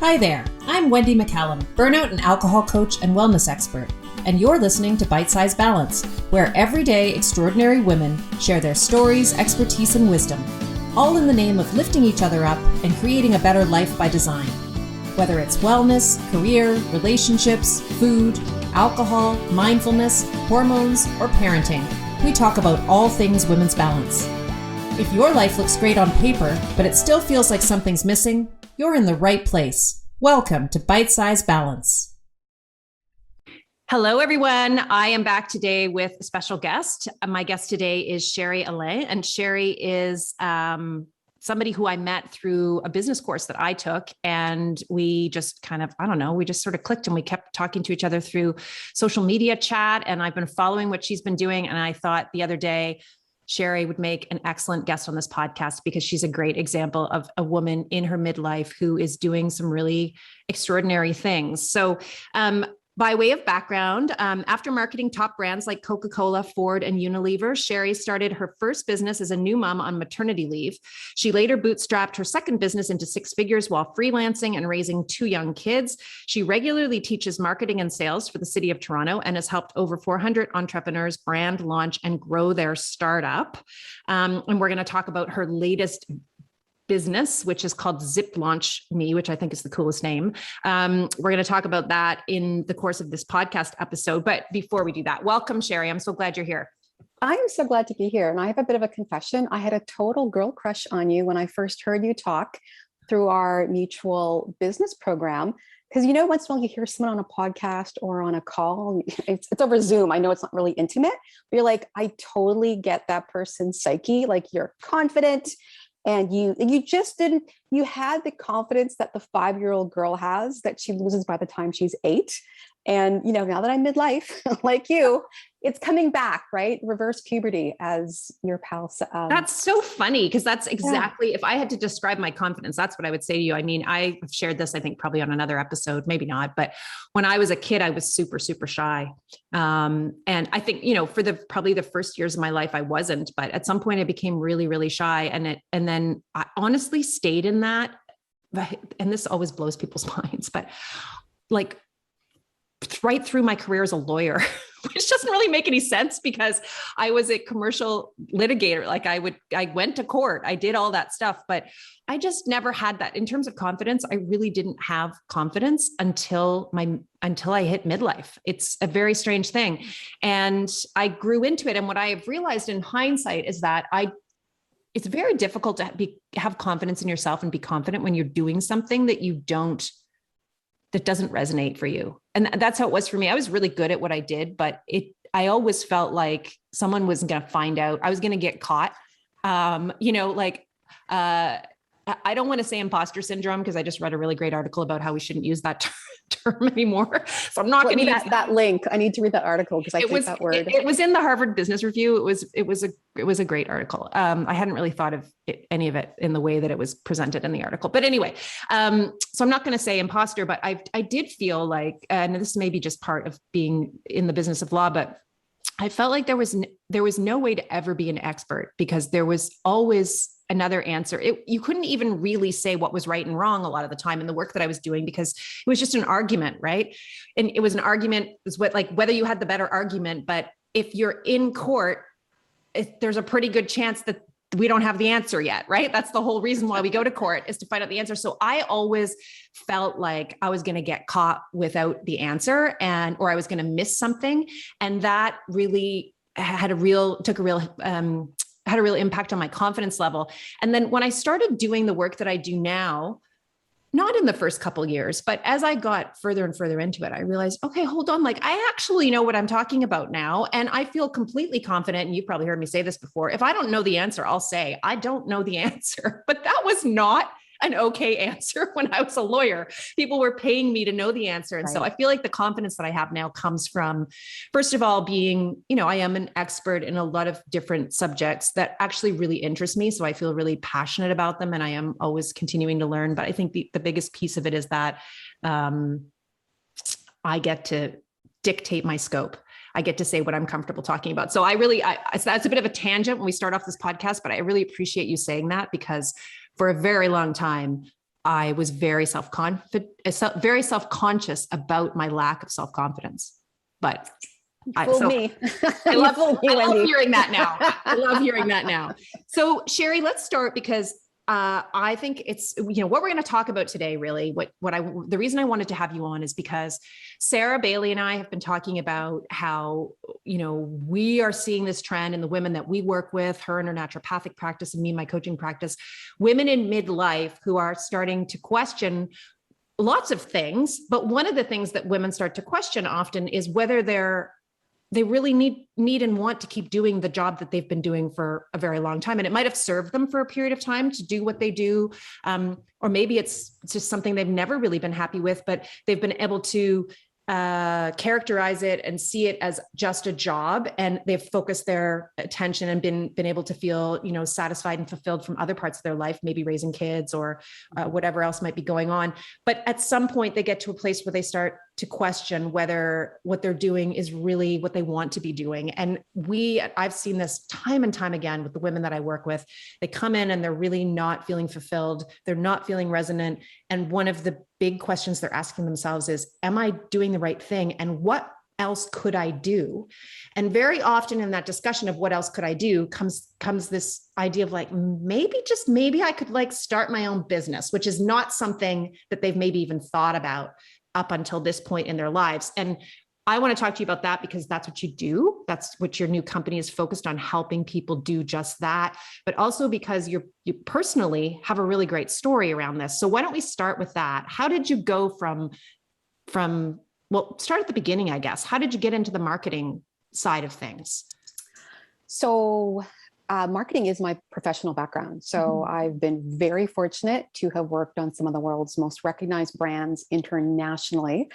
Hi there, I'm Wendy McCallum, burnout and alcohol coach and wellness expert, and you're listening to Bite Size Balance, where everyday extraordinary women share their stories, expertise, and wisdom, all in the name of lifting each other up and creating a better life by design. Whether it's wellness, career, relationships, food, alcohol, mindfulness, hormones, or parenting, we talk about all things women's balance. If your life looks great on paper, but it still feels like something's missing, you're in the right place. Welcome to Bite Size Balance. Hello, everyone. I am back today with a special guest. My guest today is Sheri Allain, and Sheri is somebody who I met through a business course that I took, and we just we just sort of clicked, and we kept talking to each other through social media chat, and I've been following what she's been doing, and I thought the other day, Sheri would make an excellent guest on this podcast because she's a great example of a woman in her midlife who is doing some really extraordinary things. So, by way of background, after marketing top brands like Coca-Cola, Ford, and Unilever, Sheri started her first business as a new mom on maternity leave. She later bootstrapped her second business into six figures while freelancing and raising two young kids. She regularly teaches marketing and sales for the city of Toronto and has helped over 400 entrepreneurs brand, launch, and grow their startup. And we're going to talk about her latest business, which is called Zip Launch Me, which I think is the coolest name. We're going to talk about that in the course of this podcast episode. But before we do that, welcome, Sheri. I'm so glad you're here. I am so glad to be here. And I have a bit of a confession. I had a total girl crush on you when I first heard you talk through our mutual business program. Because, once in a while you hear someone on a podcast or on a call, it's over Zoom. I know it's not really intimate, but you're like, I totally get that person's psyche. Like, you're confident. And you had the confidence that the 5-year-old girl has that she loses by the time she's 8. And, now that I'm midlife, like you, it's coming back, right? Reverse puberty, as your pal said. That's so funny, because that's exactly, if I had to describe my confidence, that's what I would say to you. I mean, I've shared this, I think, probably on another episode, maybe not, but when I was a kid, I was super, super shy. And I think, for probably the first years of my life, I wasn't, but at some point I became really, really shy. And then I honestly stayed in that. And this always blows people's minds, but like right through my career as a lawyer, which doesn't really make any sense because I was a commercial litigator. Like I went to court, I did all that stuff, but I just never had that. In terms of confidence, I really didn't have confidence until I hit midlife. It's a very strange thing. And I grew into it. And what I have realized in hindsight is that it's very difficult to have confidence in yourself and be confident when you're doing something that doesn't resonate for you. And that's how it was for me. I was really good at what I did, but I always felt like someone was going to find out. I was going to get caught. I don't want to say imposter syndrome because I just read a really great article about how we shouldn't use that term anymore. So I'm not going to use that link. I need to read that article because I think that word. It was in the Harvard Business Review. It was a great article. I hadn't really thought of any of it in the way that it was presented in the article. But anyway, so I'm not going to say imposter, but I did feel like, and this may be just part of being in the business of law, but I felt like there was no way to ever be an expert because there was always another answer. You couldn't even really say what was right and wrong a lot of the time in the work that I was doing because it was just an argument, right? And it was an argument, whether you had the better argument, but if you're in court, there's a pretty good chance that we don't have the answer yet, right? That's the whole reason why we go to court is to find out the answer. So I always felt like I was going to get caught without the answer or I was going to miss something. And that really had a real impact on my confidence level. And then when I started doing the work that I do now, not in the first couple of years, but as I got further and further into it, I realized, okay, hold on. Like I actually know what I'm talking about now. And I feel completely confident. And you've probably heard me say this before. If I don't know the answer, I'll say, I don't know the answer, but that was not an okay answer when I was a lawyer. People were paying me to know the answer. And so I feel like the confidence that I have now comes from, first of all, being, I am an expert in a lot of different subjects that actually really interest me. So I feel really passionate about them and I am always continuing to learn. But I think the biggest piece of it is that I get to dictate my scope. I get to say what I'm comfortable talking about. So that's a bit of a tangent when we start off this podcast, but I really appreciate you saying that because for a very long time, I was very self-conscious about my lack of self-confidence. But I love hearing that now. I love hearing that now. So Sheri, let's start because I think it's, what we're going to talk about today, really, the reason I wanted to have you on is because Sarah Bailey and I have been talking about how, we are seeing this trend in the women that we work with, her in her naturopathic practice and me in my coaching practice, women in midlife who are starting to question lots of things. But one of the things that women start to question often is whether they really need and want to keep doing the job that they've been doing for a very long time. And it might have served them for a period of time to do what they do. Or maybe it's just something they've never really been happy with, but they've been able to characterize it and see it as just a job. And they've focused their attention and been able to feel, satisfied and fulfilled from other parts of their life, maybe raising kids or whatever else might be going on. But at some point they get to a place where they start to question whether what they're doing is really what they want to be doing. And I've seen this time and time again with the women that I work with. They come in and they're really not feeling fulfilled. They're not feeling resonant. And one of the big questions they're asking themselves is, am I doing the right thing? And what else could I do? And very often in that discussion of what else could I do comes this idea of like, maybe I could start my own business, which is not something that they've maybe even thought about up until this point in their lives. And I want to talk to you about that because that's what you do. That's what your new company is focused on, helping people do just that, but also because you personally have a really great story around this. So why don't we start with that? How did you go from start at the beginning, I guess. How did you get into the marketing side of things? So marketing is my professional background. So I've been very fortunate to have worked on some of the world's most recognized brands internationally.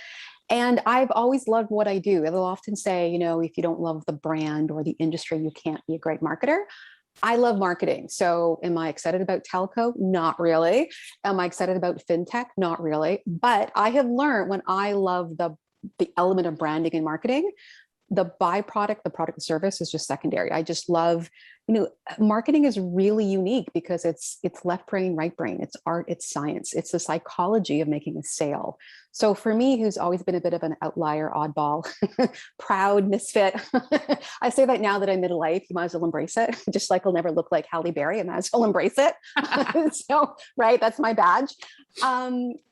And I've always loved what I do. They'll often say, if you don't love the brand or the industry, you can't be a great marketer. I love marketing. So am I excited about telco? Not really. Am I excited about fintech? Not really. But I have learned when I love the element of branding and marketing, the byproduct, the product and service is just secondary. I just love, marketing is really unique because it's left brain, right brain. It's art, it's science. It's the psychology of making a sale. So for me, who's always been a bit of an outlier, oddball, proud misfit, I say that now that I'm midlife, you might as well embrace it. Just like I'll never look like Halle Berry, I might as well embrace it. So, right, that's my badge.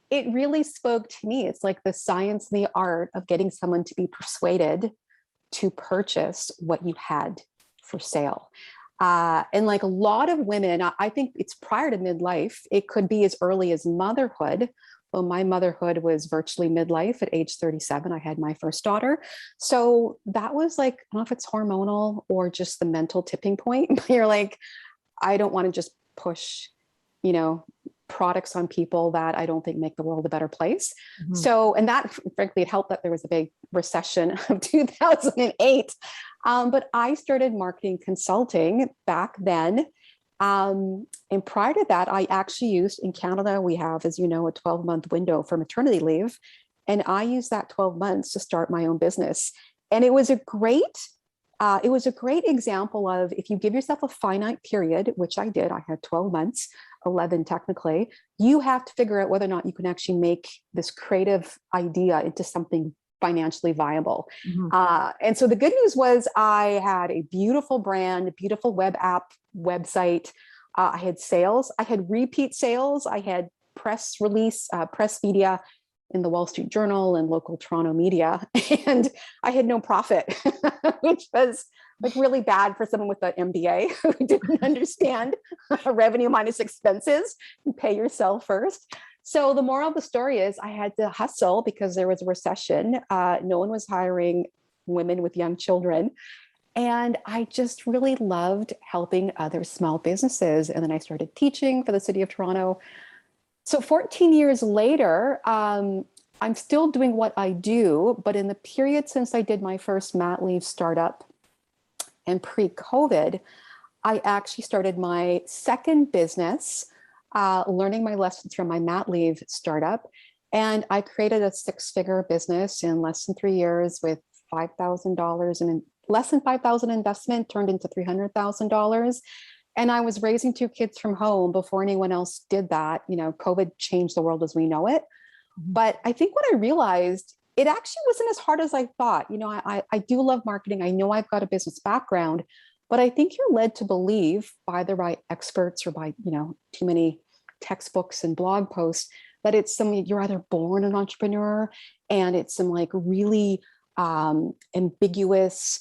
It really spoke to me. It's like the science and the art of getting someone to be persuaded to purchase what you had for sale. And like a lot of women, I think it's prior to midlife. It could be as early as motherhood. Well, my motherhood was virtually midlife at age 37. I had my first daughter. So that was like, I don't know if it's hormonal or just the mental tipping point. You're like, I don't want to just push, products on people that I don't think make the world a better place. So, and that frankly, it helped that there was a big recession of 2008. But I started marketing consulting back then. And prior to that, I actually used, in Canada, we have, as you know, a 12-month window for maternity leave. And I used that 12 months to start my own business. And it was a great example of, if you give yourself a finite period, which I did, I had 12 months, 11 technically, you have to figure out whether or not you can actually make this creative idea into something financially viable. And so the good news was I had a beautiful brand, a beautiful website. I had sales, I had repeat sales, I had press media in the Wall Street Journal and local Toronto media, and I had no profit, which was like really bad for someone with an MBA who didn't understand revenue minus expenses and pay yourself first. So the moral of the story is I had to hustle because there was a recession. No one was hiring women with young children. And I just really loved helping other small businesses. And then I started teaching for the city of Toronto. So 14 years later, I'm still doing what I do, but in the period since I did my first mat leave startup and pre-COVID, I actually started my second business, learning my lessons from my mat leave startup. And I created a 6-figure business in less than 3 years with $5,000 and less than $5,000 investment turned into $300,000. And I was raising two kids from home before anyone else did that. You know, COVID changed the world as we know it. But I think what I realized, it actually wasn't as hard as I thought. You know, I do love marketing. I know I've got a business background, but I think you're led to believe by the right experts or by, you know, too many textbooks and blog posts that it's something you're either born an entrepreneur and it's some like really ambiguous,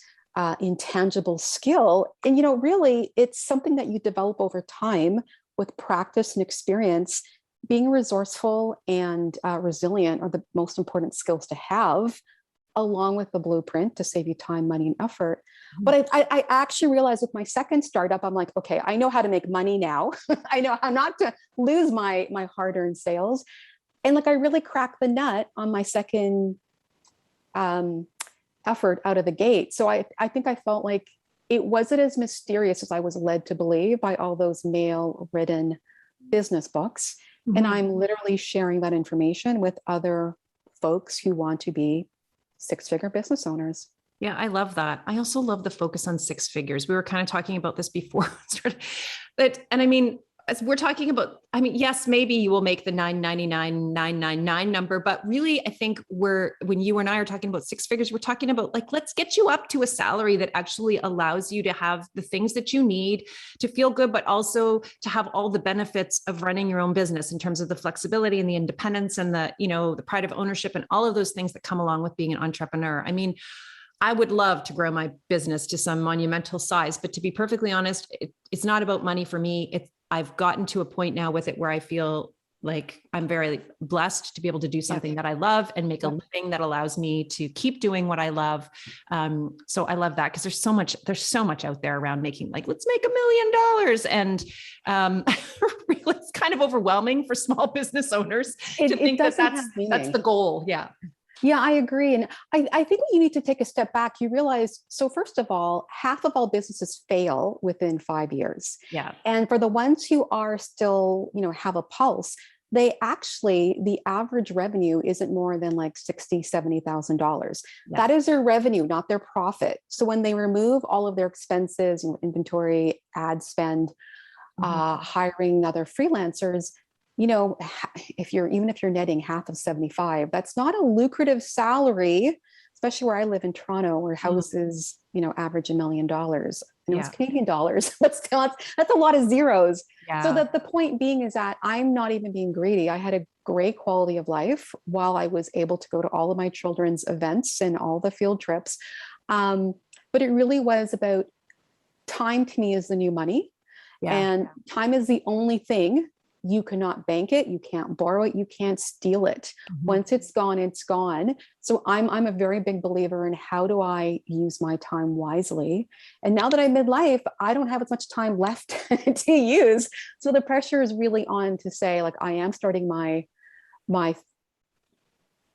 intangible skill. And, you know, really it's something that you develop over time with practice and experience. Being resourceful and resilient are the most important skills to have, along with the blueprint to save you time, money, and effort. But I actually realized with my second startup, I'm like, okay, I know how to make money now. I know how not to lose my hard-earned sales. And like, I really cracked the nut on my second effort out of the gate. So I think I felt like it wasn't as mysterious as I was led to believe by all those male-written business books. And I'm literally sharing that information with other folks who want to be six-figure business owners. Yeah, I love that. I also love the focus on six figures. We were kind of talking about this before, but I mean, as we're talking about, I mean, yes, maybe you will make the 999,999 number, but really, I think when you and I are talking about six figures, we're talking about like, let's get you up to a salary that actually allows you to have the things that you need to feel good, but also to have all the benefits of running your own business in terms of the flexibility and the independence and the, you know, the pride of ownership and all of those things that come along with being an entrepreneur. I mean, I would love to grow my business to some monumental size, but to be perfectly honest, it's not about money for me. I've gotten to a point now with it where I feel like I'm very blessed to be able to do something that I love and make a living that allows me to keep doing what I love. So I love that because there's so much out there around making like, let's make $1 million. And really, it's kind of overwhelming for small business owners to think that that's the goal. Yeah. Yeah, I agree. And I think you need to take a step back. You realize, so first of all, half of all businesses fail within 5 years. Yeah. And for the ones who are still, you know, have a pulse, the average revenue isn't more than like $60,000, $70,000. Yeah. That is their revenue, not their profit. So when they remove all of their expenses, you know, inventory, ad spend, hiring other freelancers, you know, even if you're netting half of 75, that's not a lucrative salary, especially where I live in Toronto, where houses, you know, average $1 million. And it was Canadian dollars, but still, that's a lot of zeros. Yeah. So that the point being is that I'm not even being greedy. I had a great quality of life while I was able to go to all of my children's events and all the field trips. But it really was about time. To me is the new money. Yeah. And time is the only thing. You cannot bank it. You can't borrow it. You can't steal it. Once it's gone, it's gone. So I'm a very big believer in how do I use my time wisely. And now that I'm midlife, I don't have as much time left to use. So the pressure is really on to say, like, I am starting my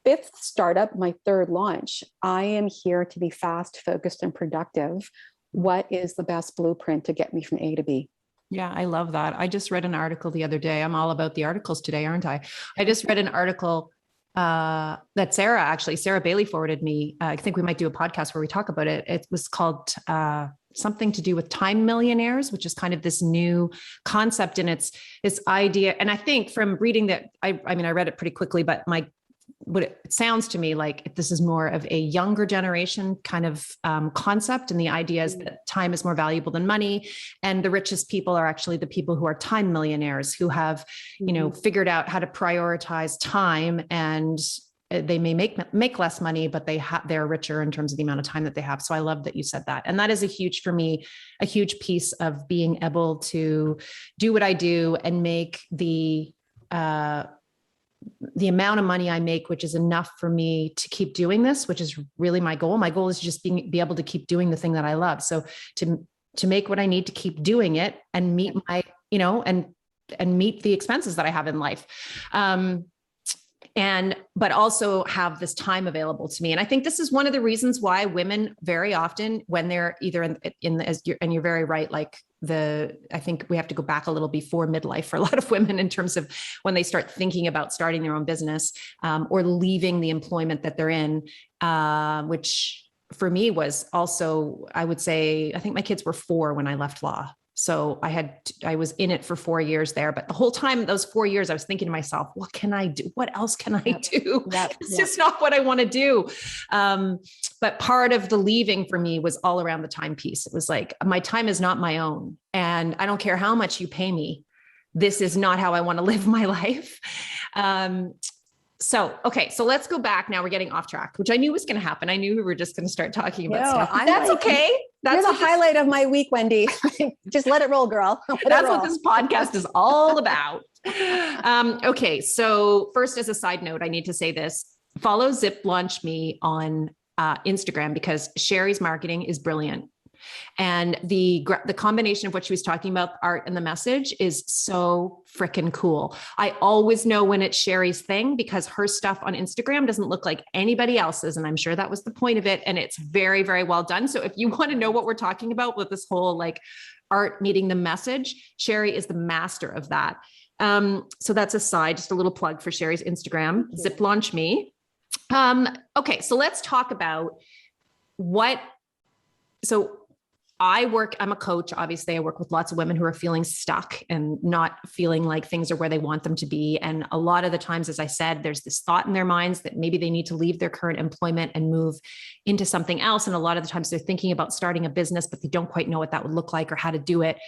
fifth startup, my third launch. I am here to be fast, focused, and productive. What is the best blueprint to get me from A to B? Yeah, I love that. I just read an article the other day. I'm all about the articles today, aren't I? I just read an article that Sarah Bailey forwarded me. I think we might do a podcast where we talk about it. It was called something to do with time millionaires, which is kind of this new concept. And it's this idea. And I think from reading that, I mean, I read it pretty quickly, but what it sounds to me like this is more of a younger generation kind of concept. And the idea is that time is more valuable than money. And the richest people are actually the people who are time millionaires, who have, you know, figured out how to prioritize time, and they may make less money, but they're richer in terms of the amount of time that they have. So I love that you said that. And that is for me, a huge piece of being able to do what I do and make the amount of money I make, which is enough for me to keep doing this, which is really my goal. My goal is just be able to keep doing the thing that I love. So to make what I need to keep doing it and meet my, you know, and meet the expenses that I have in life. But also have this time available to me. And I think this is one of the reasons why women very often, when they're either and you're very right, like I think we have to go back a little before midlife for a lot of women in terms of when they start thinking about starting their own business, or leaving the employment that they're in, which for me was also, I would say, I think my kids were 4 when I left law. So I was in it for 4 years there, but the whole time, those 4 years, I was thinking to myself, what can I do? What else can I do? It's just not what I want to do. But part of the leaving for me was all around the time piece. It was like, my time is not my own, and I don't care how much you pay me. This is not how I want to live my life. So let's go back. Now we're getting off track, which I knew was going to happen. I knew we were just going to start talking about stuff. That's okay. That's the highlight of my week, Wendy. Just let it roll, girl. That's what this podcast is all about. Okay. So first, as a side note, I need to say this: follow Zip Launch Me on Instagram, because Sheri's marketing is brilliant. And the combination of what she was talking about, art and the message, is so freaking cool. I always know when it's Sheri's thing, because her stuff on Instagram doesn't look like anybody else's. And I'm sure that was the point of it. And it's very, very well done. So if you want to know what we're talking about with this whole like art meeting the message, Sheri is the master of that. So that's just a little plug for Sheri's Instagram, Zip Launch Me. Okay. So let's talk about I'm a coach. Obviously, I work with lots of women who are feeling stuck and not feeling like things are where they want them to be. And a lot of the times, as I said, there's this thought in their minds that maybe they need to leave their current employment and move into something else. And a lot of the times they're thinking about starting a business, but they don't quite know what that would look like or how to do it.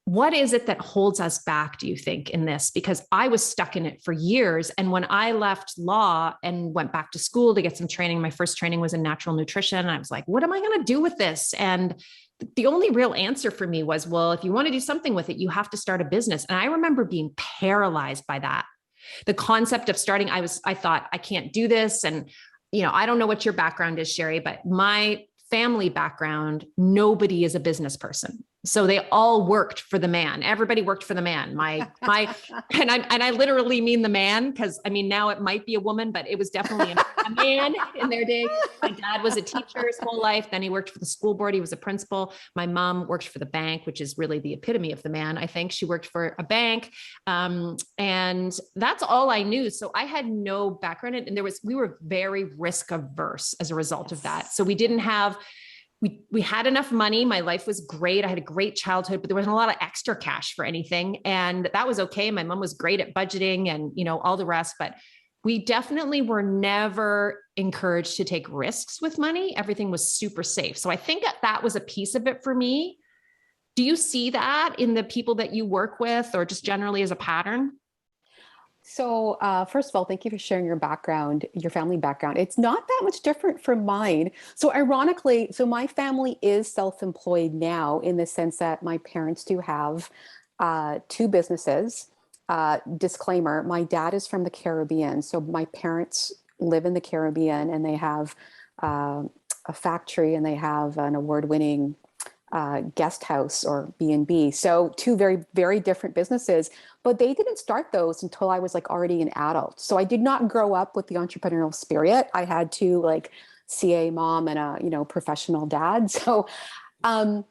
What is it that holds us back, do you think, in this? Because I was stuck in it for years. And when I left law and went back to school to get some training, my first training was in natural nutrition. And I was like, what am I going to do with this? And the only real answer for me was, well, if you want to do something with it, you have to start a business. And I remember being paralyzed by that. The concept of starting, I thought, I can't do this. And, I don't know what your background is, Sheri, but my family background, nobody is a business person. So they all worked for the man. Everybody worked for the man. And I literally mean the man, because now it might be a woman, but it was definitely a man in their day. My dad was a teacher his whole life. Then he worked for the school board. He was a principal. My mom worked for the bank, which is really the epitome of the man. I think she worked for a bank. And that's all I knew. So I had no background. And we were very risk averse as a result of that. So we didn't have, we had enough money. My life was great. I had a great childhood, but there wasn't a lot of extra cash for anything. And that was okay. My mom was great at budgeting and, all the rest, but we definitely were never encouraged to take risks with money. Everything was super safe. So I think that was a piece of it for me. Do you see that in the people that you work with, or just generally as a pattern? So first of all, thank you for sharing your background, your family background. It's not that much different from mine. So ironically, my family is self-employed now, in the sense that my parents do have 2 businesses. Disclaimer, my dad is from the Caribbean. So my parents live in the Caribbean, and they have a factory, and they have an award-winning guest house, or B&B. So 2 very, very different businesses, but they didn't start those until I was already an adult. So I did not grow up with the entrepreneurial spirit. I had to CA mom and a, professional dad. So, I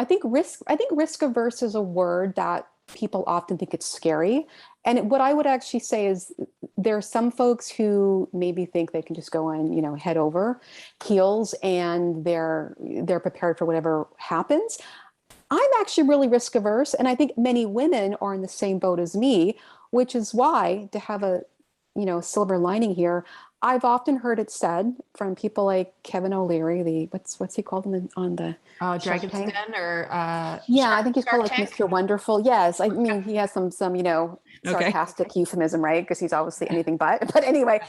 think risk averse is a word that people often think it's scary. And what I would actually say is, there are some folks who maybe think they can just go in, head over heels, and they're prepared for whatever happens. I'm actually really risk averse. And I think many women are in the same boat as me, which is why, to have a, silver lining here, I've often heard it said from people like Kevin O'Leary, what's he called on the Dragon's Den, or I think he's called Mr. Wonderful. Yes, I mean he has some sarcastic euphemism, right? Because he's obviously anything but. But anyway,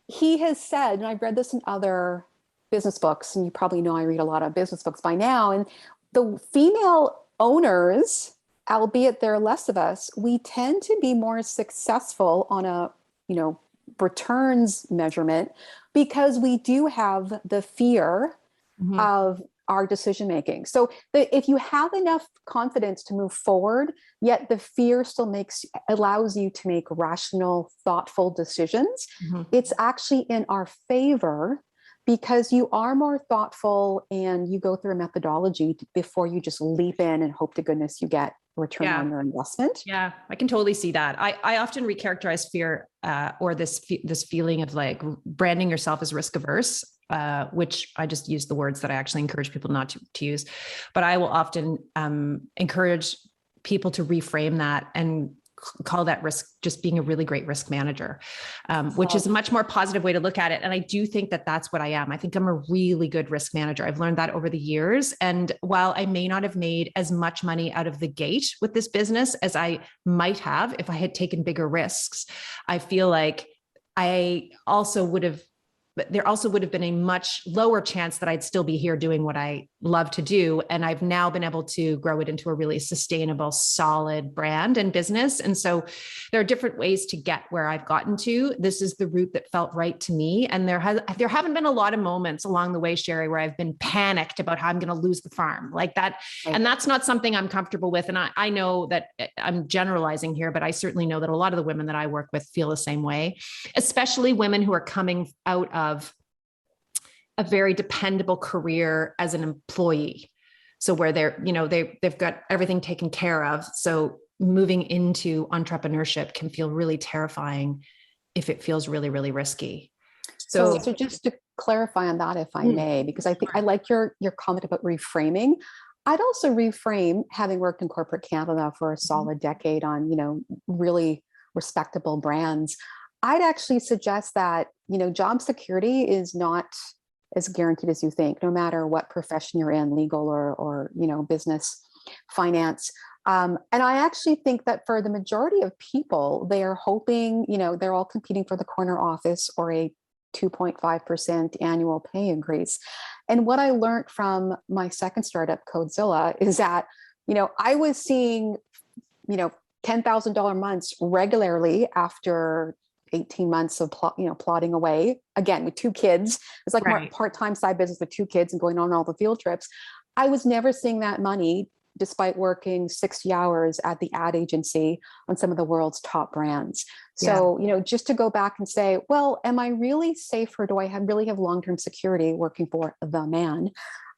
he has said, and I've read this in other business books, and you probably know I read a lot of business books by now, and the female owners, albeit there are less of us, we tend to be more successful on a returns measurement, because we do have the fear of our decision making. So if you have enough confidence to move forward, yet the fear still allows you to make rational, thoughtful decisions, it's actually in our favor, because you are more thoughtful and you go through a methodology before you just leap in and hope to goodness you get return on your investment. Yeah, I can totally see that. I often recharacterize fear or this feeling of branding yourself as risk averse which I just use the words that I actually encourage people not to use. But I will often encourage people to reframe that and call that risk just being a really great risk manager, which is a much more positive way to look at it. And I do think that that's what I am. I think I'm a really good risk manager. I've learned that over the years. And while I may not have made as much money out of the gate with this business as I might have if I had taken bigger risks, I feel like there also would have been a much lower chance that I'd still be here doing what I love to do. And I've now been able to grow it into a really sustainable, solid brand and business. And so there are different ways to get where I've gotten to. This is the route that felt right to me. And there haven't been a lot of moments along the way, Sheri, where I've been panicked about how I'm going to lose the farm like that. Right. And that's not something I'm comfortable with. And I know that I'm generalizing here, but I certainly know that a lot of the women that I work with feel the same way, especially women who are coming out of a very dependable career as an employee. So where they've got everything taken care of. So moving into entrepreneurship can feel really terrifying if it feels really, really risky. So just to clarify on that, if I may, because I think I like your comment about reframing. I'd also reframe, having worked in corporate Canada for a solid decade on, really respectable brands. I'd actually suggest that, job security is not as guaranteed as you think, no matter what profession you're in, legal or business, finance. And I actually think that for the majority of people, they are hoping, they're all competing for the corner office or a 2.5% annual pay increase. And what I learned from my second startup, Codezilla, is that, I was seeing, $10,000 months regularly after 18 months of plodding away, again with 2 kids. It's like right. Part-time side business with 2 kids and going on all the field trips. I was never seeing that money despite working 60 hours at the ad agency on some of the world's top brands. So, just to go back and say, well, am I really safe, or do I really have long-term security working for the man?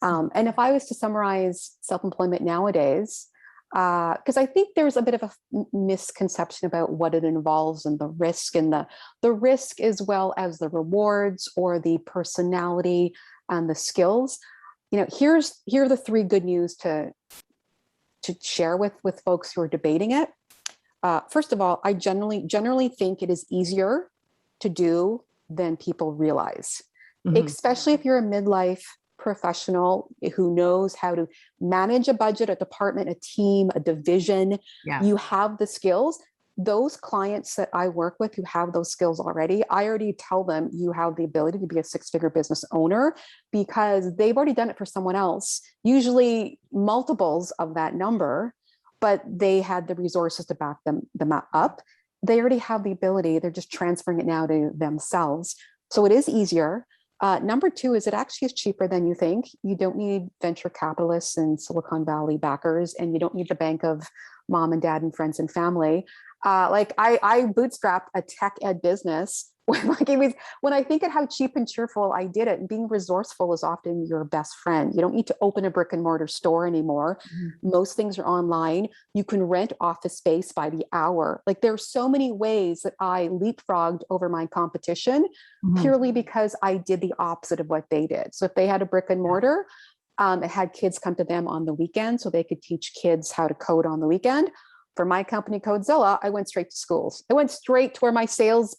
And if I was to summarize self-employment nowadays, because I think there's a bit of a misconception about what it involves and the risk as well as the rewards or the personality and the skills. Here are the 3 good news to share with folks who are debating it. First of all, I generally think it is easier to do than people realize, especially if you're a midlife professional who knows how to manage a budget, a department, a team, a division. Yeah. You have the skills. Those clients that I work with who have those skills already, I already tell them you have the ability to be a 6-figure business owner because they've already done it for someone else, usually multiples of that number, but they had the resources to back them up. They already have the ability. They're just transferring it now to themselves. So it is easier. Number 2 is it actually is cheaper than you think. You don't need venture capitalists and Silicon Valley backers, and you don't need the bank of mom and dad and friends and family. I bootstrapped a tech ed business. When I think of how cheap and cheerful I did it, and being resourceful is often your best friend. You don't need to open a brick and mortar store anymore. Most things are online. You can rent office space by the hour. There are so many ways that I leapfrogged over my competition purely because I did the opposite of what they did. So if they had a brick and mortar, it had kids come to them on the weekend so they could teach kids how to code on the weekend. For my company, Codezilla, I went straight to schools. I went straight to where my sales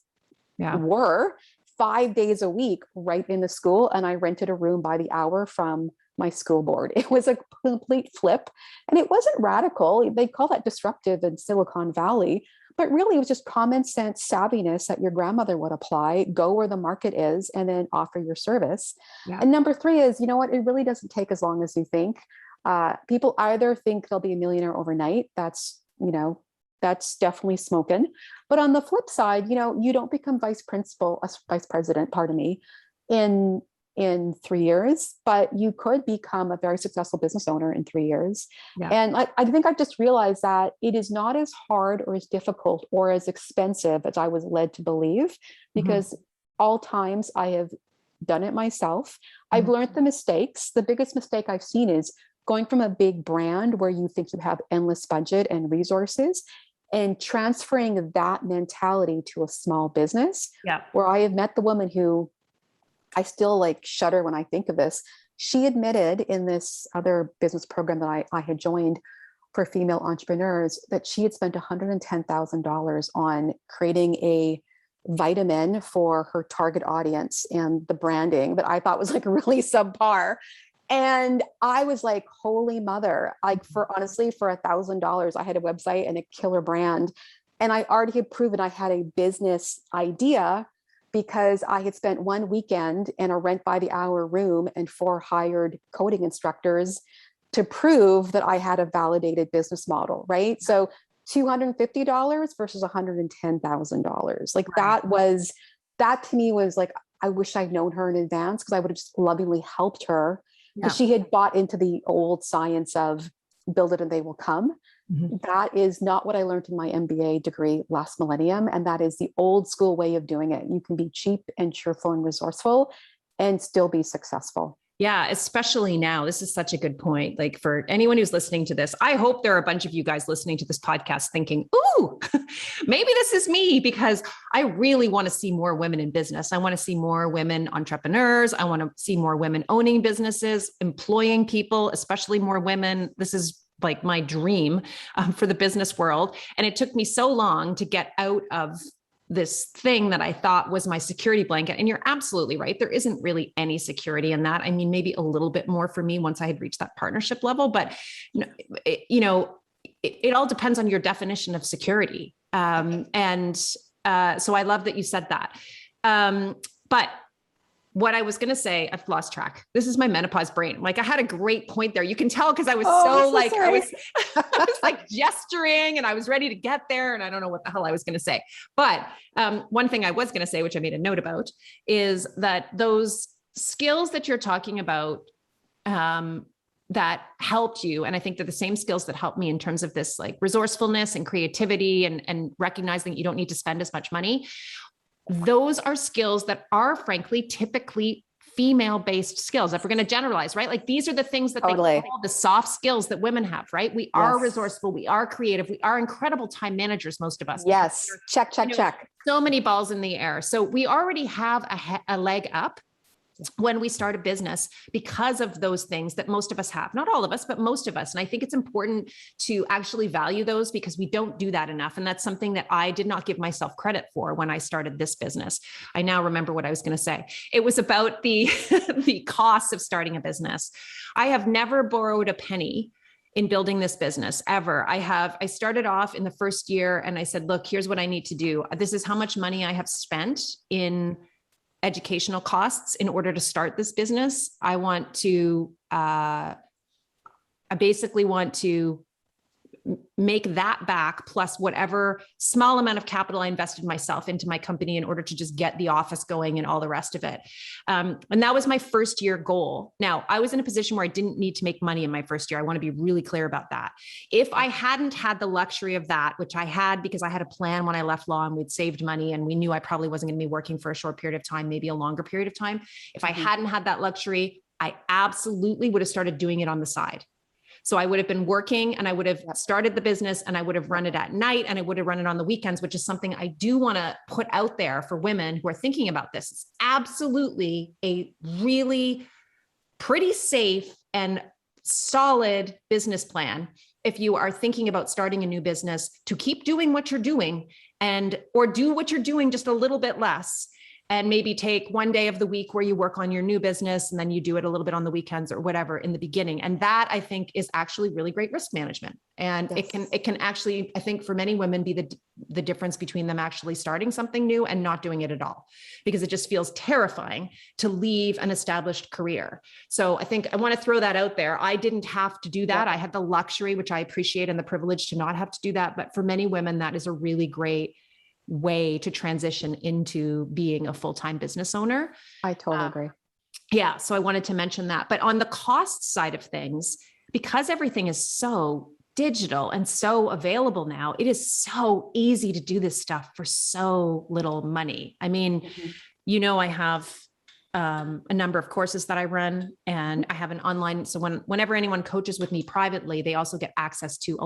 were 5 days a week, right in the school. And I rented a room by the hour from my school board. It was a complete flip. And it wasn't radical. They call that disruptive in Silicon Valley. But really, it was just common sense savviness that your grandmother would apply, go where the market is, and then offer your service. Yeah. And number 3 is, it really doesn't take as long as you think. People either think they'll be a millionaire overnight. That's definitely smoking. But on the flip side, you don't become vice president, in 3 years, but you could become a very successful business owner in 3 years. Yeah. And I think I've just realized that it is not as hard or as difficult or as expensive as I was led to believe, because all times I have done it myself. I've learned the mistakes. The biggest mistake I've seen is going from a big brand where you think you have endless budget and resources and transferring that mentality to a small business, where I have met the woman who I still like shudder when I think of this. She admitted in this other business program that I had joined for female entrepreneurs that she had spent $110,000 on creating a vitamin for her target audience and the branding that I thought was like really subpar. And I was like, holy mother, like honestly, for $1,000, I had a website and a killer brand. And I already had proven I had a business idea because I had spent one weekend in a rent by the hour room and 4 hired coding instructors to prove that I had a validated business model, right? So $250 versus $110,000. Like that to me was like, I wish I'd known her in advance because I would have just lovingly helped her because she had bought into the old science of build it and they will come. Mm-hmm. That is not what I learned in my MBA degree last millennium. And that is the old school way of doing it. You can be cheap and cheerful and resourceful and still be successful. Yeah, especially now. This is such a good point. Like for anyone who's listening to this, I hope there are a bunch of you guys listening to this podcast thinking, ooh, maybe this is me, because I really want to see more women in business. I want to see more women entrepreneurs. I want to see more women owning businesses, employing people, especially more women. This is like my dream for the business world. And it took me so long to get out of this thing that I thought was my security blanket. And you're absolutely right. There isn't really any security in that. I mean, maybe a little bit more for me once I had reached that partnership level, but it all depends on your definition of security. So I love that you said that. But what I was going to say, I've lost track. This is my menopause brain. Like I had a great point there. You can tell because I was I was like gesturing and I was ready to get there. And I don't know what the hell I was going to say. But one thing I was going to say, which I made a note about, is that those skills that you're talking about that helped you. And I think they're the same skills that helped me in terms of this like resourcefulness and creativity and recognizing that you don't need to spend as much money. Those are skills that are frankly, typically female-based skills. If we're going to generalize, right? Like these are the things that they call the soft skills that women have, right? We are resourceful. We are creative. We are incredible time managers. Most of us. Yes. Check. So many balls in the air. So we already have a leg up when we start a business because of those things that most of us have, not all of us, but most of us. And I think it's important to actually value those because we don't do that enough. And that's something that I did not give myself credit for when I started this business. I now remember what I was going to say. It was about the, the costs of starting a business. I have never borrowed a penny in building this business ever. I started off in the first year and I said, look, here's what I need to do. This is how much money I have spent in educational costs in order to start this business. I basically want to make that back plus whatever small amount of capital I invested myself into my company in order to just get the office going and all the rest of it. And that was my first year goal. Now I was in a position where I didn't need to make money in my first year. I want to be really clear about that. If I hadn't had the luxury of that, which I had because I had a plan when I left law and we'd saved money and we knew I probably wasn't going to be working for a short period of time, maybe a longer period of time. If I hadn't had that luxury, I absolutely would have started doing it on the side. So I would have been working and I would have started the business and I would have run it at night and I would have run it on the weekends, which is something I do want to put out there for women who are thinking about this. It's absolutely a really pretty safe and solid business plan if you are thinking about starting a new business to keep doing what you're doing or do what you're doing just a little bit less. And maybe take one day of the week where you work on your new business and then you do it a little bit on the weekends or whatever in the beginning. And that I think is actually really great risk management. And it can actually, I think for many women be the difference between them actually starting something new and not doing it at all, because it just feels terrifying to leave an established career. So I think I want to throw that out there. I didn't have to do that. I had the luxury, which I appreciate, and the privilege to not have to do that. But for many women, that is a really great way to transition into being a full-time business owner. I totally agree. Yeah. So I wanted to mention that, but on the cost side of things, because everything is so digital and so available now, it is so easy to do this stuff for so little money. I mean, I have a number of courses that I run and I have an online. So whenever anyone coaches with me privately, they also get access to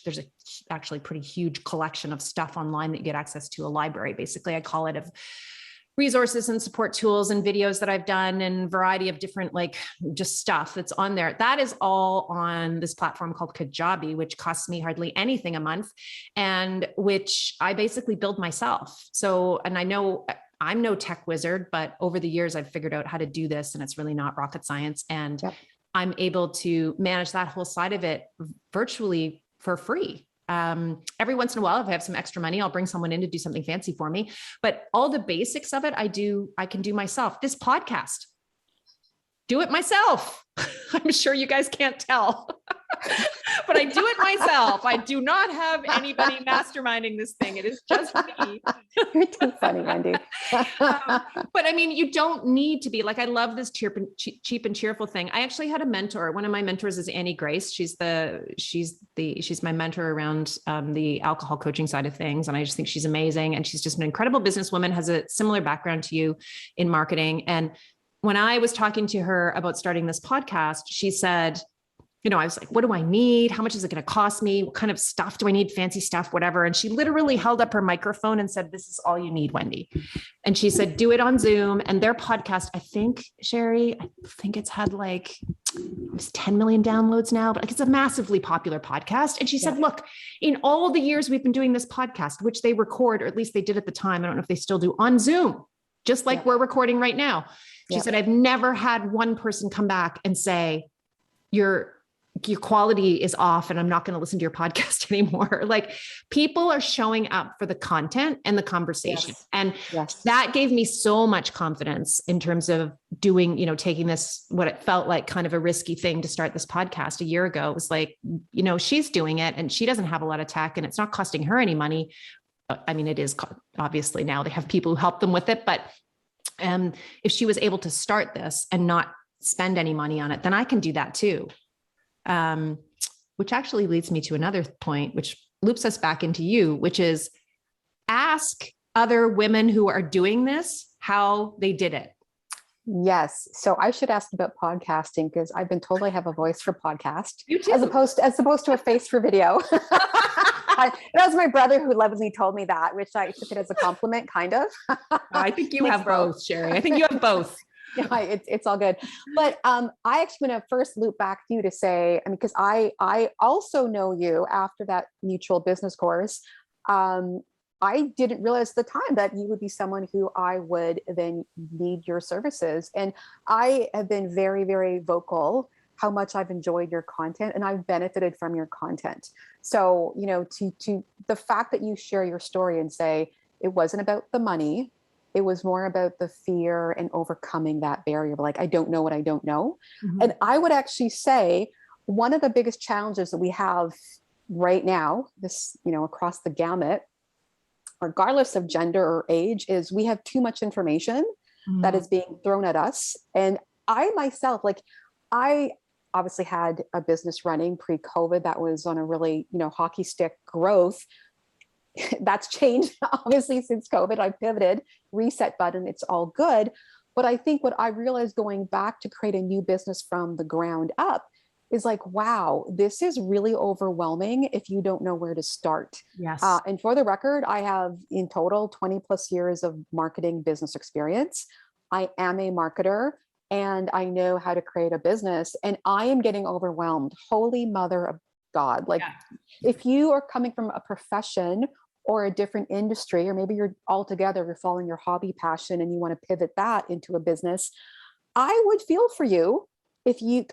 there's actually pretty huge collection of stuff online that you get access to, a library. Basically, I call it of resources and support tools and videos that I've done and variety of different, like just stuff that's on there. That is all on this platform called Kajabi, which costs me hardly anything a month and which I basically build myself. So, and I know I'm no tech wizard, but over the years I've figured out how to do this and it's really not rocket science. And I'm able to manage that whole side of it virtually for free. Every once in a while, if I have some extra money, I'll bring someone in to do something fancy for me, but all the basics of it, I can do myself. This podcast, do it myself. I'm sure you guys can't tell, but I do it myself. I do not have anybody masterminding this thing. It is just me. You're too funny, Wendy. But I mean, you don't need to be like, I love this cheap and cheerful thing. I actually had a mentor. One of my mentors is Annie Grace. She's my mentor around the alcohol coaching side of things. And I just think she's amazing. And she's just an incredible businesswoman, has a similar background to you in marketing. And when I was talking to her about starting this podcast, she said, I was like, what do I need? How much is it going to cost me? What kind of stuff do I need? Fancy stuff, whatever. And she literally held up her microphone and said, this is all you need, Wendy. And she said, do it on Zoom. And their podcast, I think, Sheri, it's had like 10 million downloads now, but like it's a massively popular podcast. And she said, look, in all the years we've been doing this podcast, which they record, or at least they did at the time, I don't know if they still do, on Zoom, just like we're recording right now. She said, I've never had one person come back and say, your quality is off and I'm not going to listen to your podcast anymore. Like people are showing up for the content and the conversation. And that gave me so much confidence in terms of doing, taking this, what it felt like kind of a risky thing to start this podcast a year ago. It was like, she's doing it and she doesn't have a lot of tech and it's not costing her any money. I mean, it is obviously now they have people who help them with it, but if she was able to start this and not spend any money on it, then I can do that too. Which actually leads me to another point, which loops us back into you, which is ask other women who are doing this how they did it. Yes. So I should ask about podcasting because I've been told I have a voice for podcast You too. as opposed to a face for video. That was my brother who lovingly told me that, which I took it as a compliment, kind of. I think you have both, Sheri. I think you have both. Yeah, it's all good. But I actually want to first loop back to you to say, because I also know you after that mutual business course. I didn't realize at the time that you would be someone who I would then need your services. And I have been very, very vocal how much I've enjoyed your content and I've benefited from your content. So, to the fact that you share your story and say it wasn't about the money, it was more about the fear and overcoming that barrier. Like, I don't know what I don't know. Mm-hmm. And I would actually say one of the biggest challenges that we have right now, this, across the gamut, regardless of gender or age, is we have too much information that is being thrown at us. And I myself, I obviously had a business running pre-COVID that was on a really, hockey stick growth. That's changed obviously since COVID. I pivoted, reset button, it's all good. But I think what I realized going back to create a new business from the ground up is like, wow, this is really overwhelming if you don't know where to start. Yes. And for the record, I have in total 20 plus years of marketing business experience. I am a marketer and I know how to create a business, and I am getting overwhelmed. Holy mother of God. If you are coming from a profession or a different industry, or maybe you're following your hobby passion and you want to pivot that into a business, I would feel for you.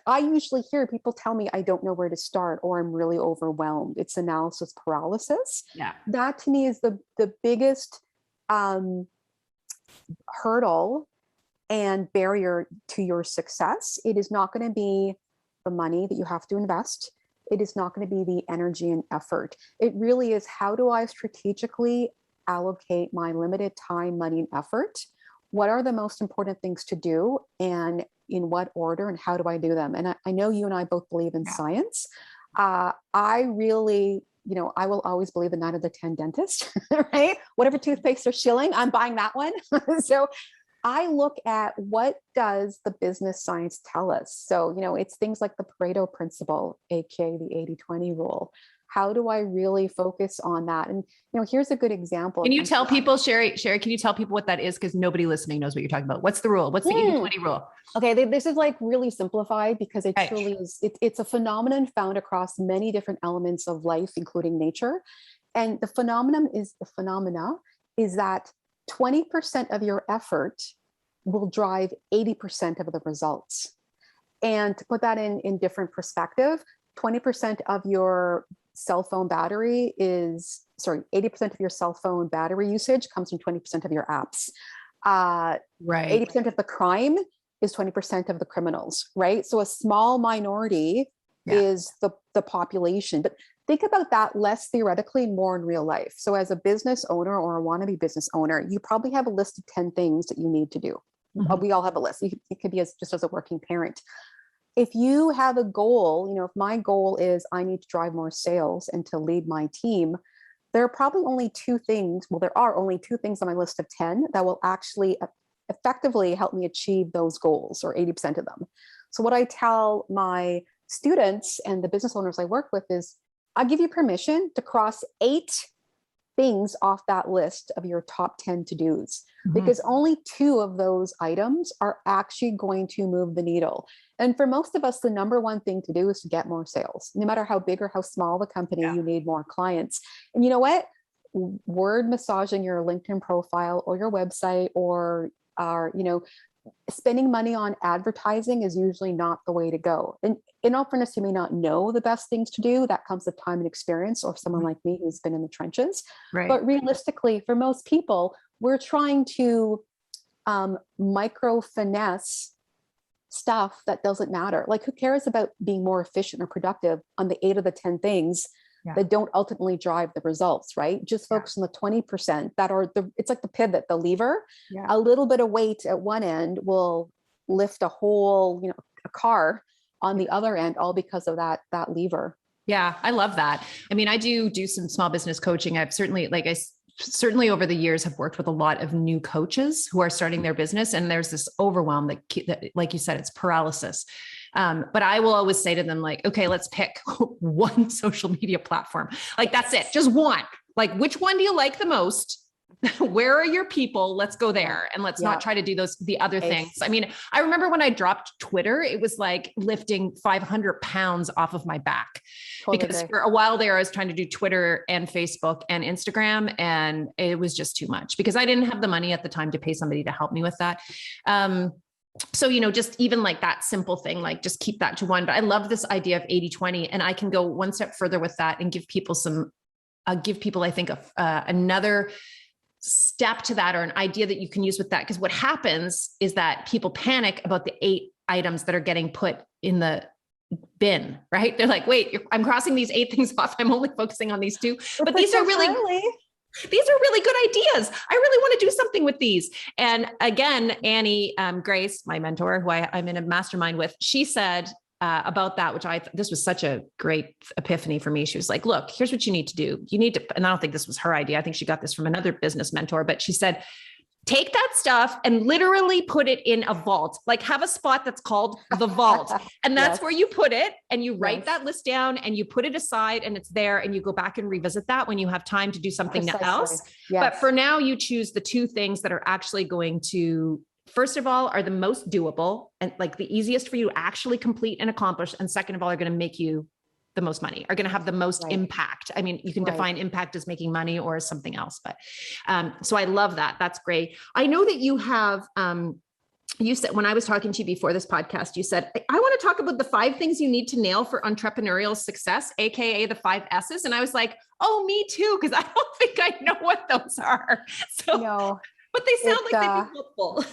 I usually hear people tell me, I don't know where to start, or I'm really overwhelmed. It's analysis paralysis. Yeah. That to me is the biggest hurdle and barrier to your success. It is not going to be the money that you have to invest. It is not going to be the energy and effort. It really is, how do I strategically allocate my limited time, money, and effort? What are the most important things to do, and in what order, and how do I do them? And I know you and I both believe in science. I really, I will always believe the 9 of the 10 dentist, right? Whatever toothpaste are shilling, I'm buying that one. So I look at, what does the business science tell us? So, it's things like the Pareto principle, aka the 80-20 rule. how do I really focus on that? And, here's a good example. Can you tell people, Sheri, can you tell people what that is? Because nobody listening knows what you're talking about. What's the rule? What's the 80-20 rule? Okay. This is like really simplified because it truly is, it's a phenomenon found across many different elements of life, including nature. And the phenomena is that 20% of your effort will drive 80% of the results. And to put that in different perspective, 20% of your cell phone battery 80% of your cell phone battery usage comes from 20% of your apps. Right. 80% of the crime is 20% of the criminals, right? So a small minority is the population. But think about that less theoretically, more in real life. So as a business owner or a wannabe business owner, you probably have a list of 10 things that you need to do. Mm-hmm. We all have a list. It could be just as a working parent. If you have a goal, if my goal is I need to drive more sales and to lead my team, there are probably only two things. Well, there are only two things on my list of 10 that will actually effectively help me achieve those goals, or 80% of them. So what I tell my students and the business owners I work with is, I give you permission to cross 8 things off that list of your top 10 to-dos, because only 2 of those items are actually going to move the needle. And for most of us, the number one thing to do is to get more sales. No matter how big or how small the company, you need more clients. And you know what? Word massaging your LinkedIn profile or your website or spending money on advertising is usually not the way to go. And in all fairness, you may not know the best things to do. That comes with time and experience, or someone like me who's been in the trenches. Right. But realistically, for most people, we're trying to micro finesse stuff that doesn't matter. Like, who cares about being more efficient or productive on the 8 of the 10 things that don't ultimately drive the results, right? Just focus on the 20% that are it's like the pivot, the lever. A little bit of weight at one end will lift a whole, a car on the other end, all because of that lever. Yeah, I love that. I mean, I do some small business coaching. I've certainly over the years have worked with a lot of new coaches who are starting their business. And there's this overwhelm that, like you said, it's paralysis. But I will always say to them, like, okay, let's pick one social media platform. Like, that's it. Just one. Like, which one do you like the most? Where are your people? Let's go there. And let's not try to do the other things. I mean, I remember when I dropped Twitter, it was like lifting 500 pounds off of my back, because for a while there, I was trying to do Twitter and Facebook and Instagram, and it was just too much because I didn't have the money at the time to pay somebody to help me with that. So, just even like that simple thing, like just keep that to one. But I love this idea of 80-20, and I can go one step further with that and give people I think another step to that, or an idea that you can use with that. Because what happens is that people panic about the 8 items that are getting put in the bin, right? They're like, wait, I'm crossing these 8 things off. I'm only focusing on these 2, but these are really good ideas. I really want to do something with these. And again, Annie, Grace, my mentor, who I'm in a mastermind with, she said, about that, which this was such a great epiphany for me. She was like, look, here's what you need to do. You need to, and I don't think this was her idea. I think she got this from another business mentor, but she said, take that stuff and literally put it in a vault, like have a spot that's called the vault. And that's where you put it, and you write that list down and you put it aside, and it's there, and you go back and revisit that when you have time to do something else. But for now, you choose the 2 things that are actually going to, first of all, are the most doable and like the easiest for you to actually complete and accomplish. And second of all, are going to make you the most money, are going to have the most impact. I mean, you can define impact as making money or as something else, but so I love that. That's great. I know that you have, you said, when I was talking to you before this podcast, you said, I want to talk about the 5 things you need to nail for entrepreneurial success, AKA the 5 S's. And I was like, oh, me too. Cause I don't think I know what those are. So but they sound like they'd be helpful.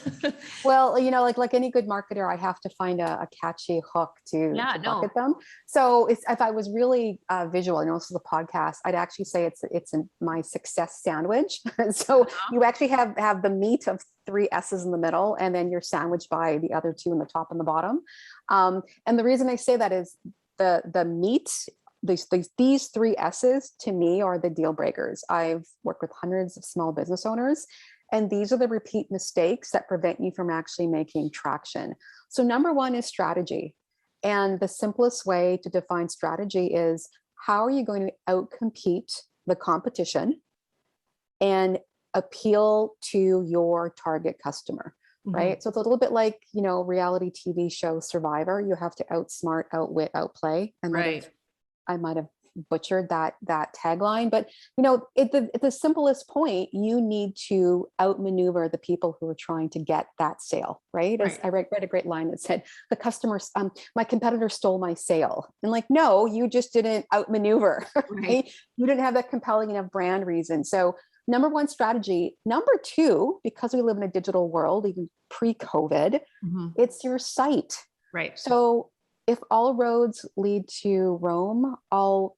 Well, like any good marketer, I have to find a catchy hook to market them. So if I was really visual, this is a podcast, I'd actually say it's my success sandwich. So you actually have the meat of 3 S's in the middle, and then you're sandwiched by the other 2 in the top and the bottom. And the reason I say that is the meat, these 3 S's to me are the deal breakers. I've worked with hundreds of small business owners, and these are the repeat mistakes that prevent you from actually making traction. So number 1 is strategy. And the simplest way to define strategy is, how are you going to outcompete the competition and appeal to your target customer, right? So it's a little bit like, reality TV show Survivor. You have to outsmart, outwit, outplay. I might have butchered that tagline, but at the simplest point, you need to outmaneuver the people who are trying to get that sale, right? As I read a great line that said, "The customers, my competitor stole my sale," and like, no, you just didn't outmaneuver. Right? You didn't have that compelling enough brand reason. So number one, strategy. Number two, because we live in a digital world, even pre-COVID, it's your site. Right. So if all roads lead to Rome, all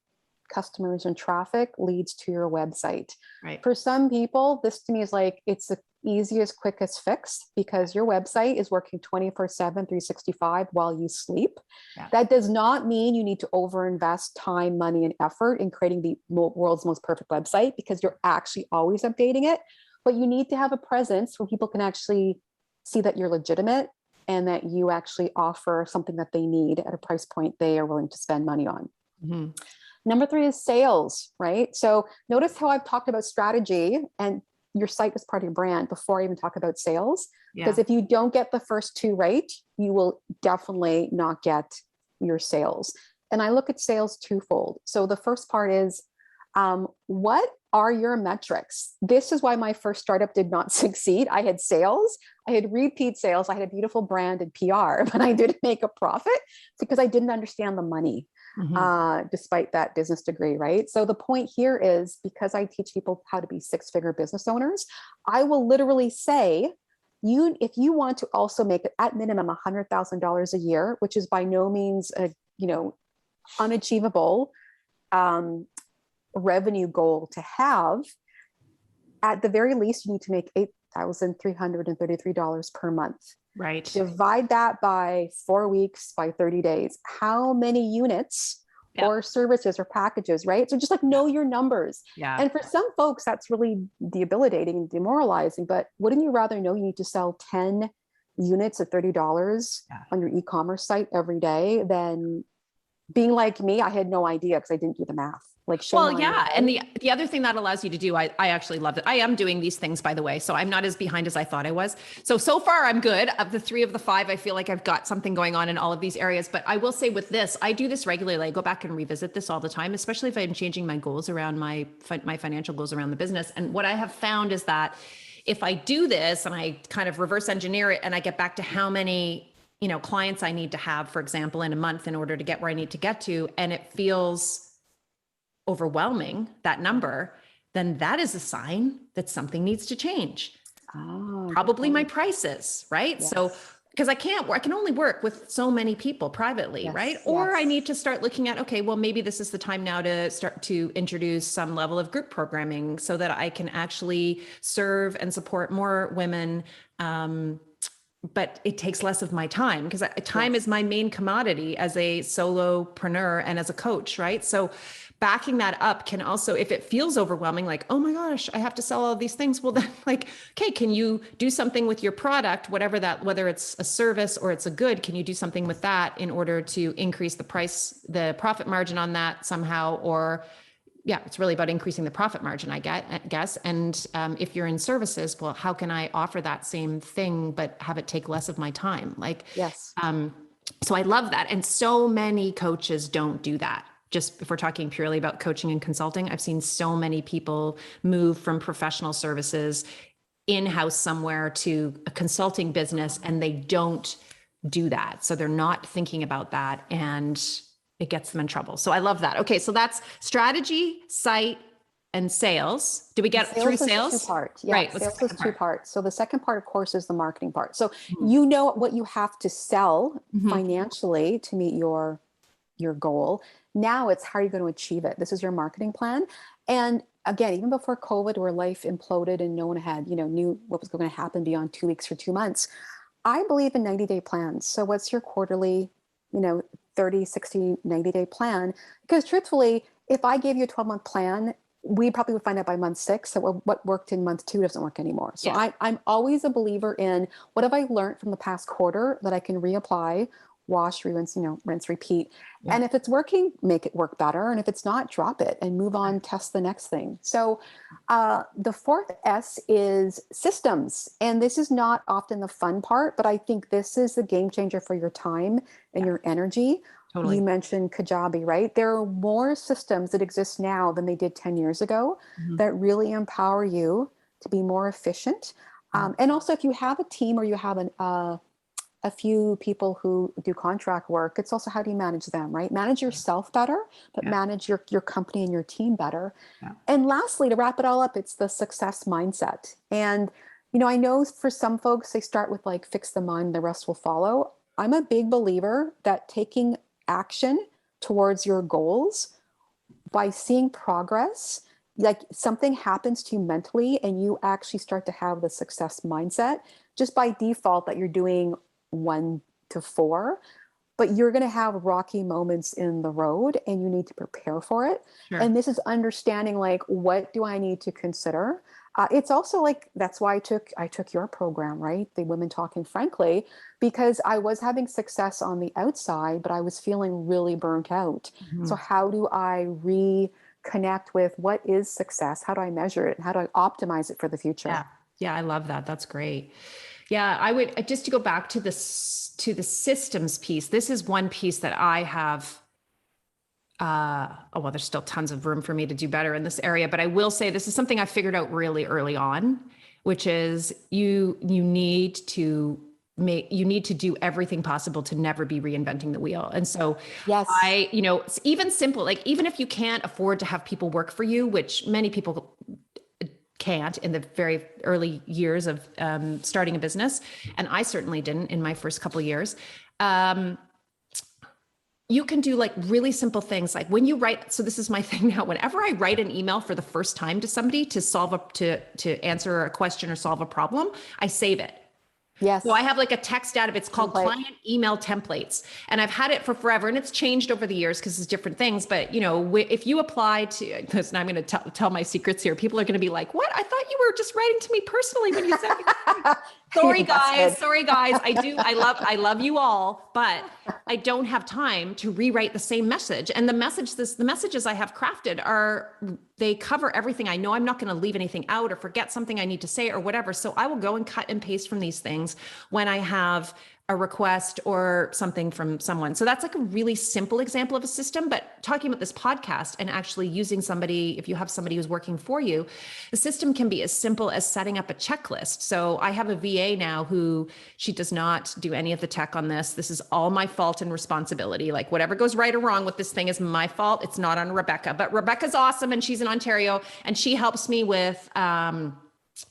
customers and traffic leads to your website. Right. For some people, this to me is like, it's the easiest, quickest fix because your website is working 24/7, 365 while you sleep. Yeah. That does not mean you need to overinvest time, money, and effort in creating the world's most perfect website because you're actually always updating it. But you need to have a presence where people can actually see that you're legitimate and that you actually offer something that they need at a price point they are willing to spend money on. Number three is sales, right? So notice how I've talked about strategy and your site is part of your brand before I even talk about sales. Because if you don't get the first two right, you will definitely not get your sales. And I look at sales twofold. So the first part is, what are your metrics? This is why my first startup did not succeed. I had sales, I had repeat sales, I had a beautiful brand and PR, but I didn't make a profit because I didn't understand the money. Despite that business degree, right? So the point here is because I teach people how to be six-figure business owners, I will literally say, if you want to also make it at minimum $100,000 a year, which is by no means a unachievable revenue goal to have, at the very least, you need to make $8,333 per month. Right. Divide that by 4 weeks, by 30 days. How many units or services or packages, right? So just like know your numbers. Yeah. And for some folks, that's really debilitating and demoralizing, but wouldn't you rather know you need to sell 10 units at $30 on your e-commerce site every day than being like me? I had no idea because I didn't do the math. Like, and the other thing that allows you to do, I actually loved it. I am doing these things, by the way, so I'm not as behind as I thought I was. So far I'm good. Of the 3 of the 5, I feel like I've got something going on in all of these areas. But I will say with this, I do this regularly. I go back and revisit this all the time, especially if I'm changing my goals around my financial goals around the business. And what I have found is that if I do this and I kind of reverse engineer it and I get back to how many clients I need to have, for example, in a month in order to get where I need to get to, and it feels overwhelming, that number, then that is a sign that something needs to change. Probably my prices, right? Yes. So, because I can only work with so many people privately, right? Or I need to start looking at, okay, well, maybe this is the time now to start to introduce some level of group programming so that I can actually serve and support more women. But it takes less of my time because time is my main commodity as a solopreneur and as a coach, right? So backing that up can also, if it feels overwhelming, like, oh my gosh, I have to sell all these things. Well, then like, okay, can you do something with your product, whether it's a service or it's a good, can you do something with that in order to increase the profit margin on that somehow? Or it's really about increasing the profit margin, I guess. And if you're in services, well, how can I offer that same thing, but have it take less of my time? So I love that. And so many coaches don't do that. Just if we're talking purely about coaching and consulting, I've seen so many people move from professional services in-house somewhere to a consulting business, and they don't do that. So they're not thinking about that, and it gets them in trouble. So I love that. Okay, so that's strategy, site, and sales. Do we get through sales? Two-part. Yeah, Right. Sales is 2 parts. So the second part, of course, is the marketing part. So you know what you have to sell financially to meet your goal. Now it's how are you going to achieve it? This is your marketing plan. And again, even before COVID, where life imploded and no one had, knew what was going to happen beyond 2 weeks or 2 months, I believe in 90-day plans. So what's your quarterly, 30, 60, 90-day plan? Because truthfully, if I gave you a 12-month plan, we probably would find out by month 6 that what worked in month 2 doesn't work anymore. So I'm always a believer in what have I learned from the past quarter that I can reapply? wash, rinse, rinse, repeat. Yeah. And if it's working, make it work better. And if it's not, drop it and move on, test the next thing. So the fourth S is systems. And this is not often the fun part, but I think this is the game changer for your time and your energy. Totally. You mentioned Kajabi, right? There are more systems that exist now than they did 10 years ago that really empower you to be more efficient. And also, if you have a team or you have a few people who do contract work, it's also how do you manage them, right? Manage yourself better, but manage your company and your team better. Yeah. And lastly, to wrap it all up, it's the success mindset. And, I know for some folks, they start with like, fix the mind, the rest will follow. I'm a big believer that taking action towards your goals by seeing progress, like something happens to you mentally and you actually start to have the success mindset just by default that you're doing 1 to 4, but you're going to have rocky moments in the road and you need to prepare for it. Sure. And this is understanding like, what do I need to consider? It's also like, that's why I took your program, right? The Women Talking Frankly, because I was having success on the outside, but I was feeling really burnt out. So how do I reconnect with what is success? How do I measure it? How do I optimize it for the future? Yeah, I love that. That's great. Yeah, I would just to go back to the systems piece. This is one piece that I have. Well, there's still tons of room for me to do better in this area, but I will say this is something I figured out really early on, which is you need to do everything possible to never be reinventing the wheel. And so yes, it's even simple, like even if you can't afford to have people work for you, which many people can't in the very early years of starting a business. And I certainly didn't in my first couple of years. You can do like really simple things. Like when you write, so this is my thing now, whenever I write an email for the first time to somebody to answer a question or solve a problem, I save it. Yes. So I have like a text out of it's called client email templates, and I've had it for forever, and it's changed over the years because it's different things. But if you apply to, listen, I'm going to tell my secrets here. People are going to be like, "What? I thought you were just writing to me personally when you said." Sorry guys. I love you all, but I don't have time to rewrite the same message. And the messages I have crafted they cover everything. I know I'm not going to leave anything out or forget something I need to say or whatever. So I will go and cut and paste from these things when I have a request or something from someone. So that's like a really simple example of a system, but talking about this podcast and actually using somebody, if you have somebody who's working for you, the system can be as simple as setting up a checklist. So I have a VA now who she does not do any of the tech on this. This is all my fault and responsibility. Like whatever goes right or wrong with this thing is my fault. It's not on Rebecca, but Rebecca's awesome. And she's in Ontario and she helps me with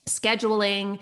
scheduling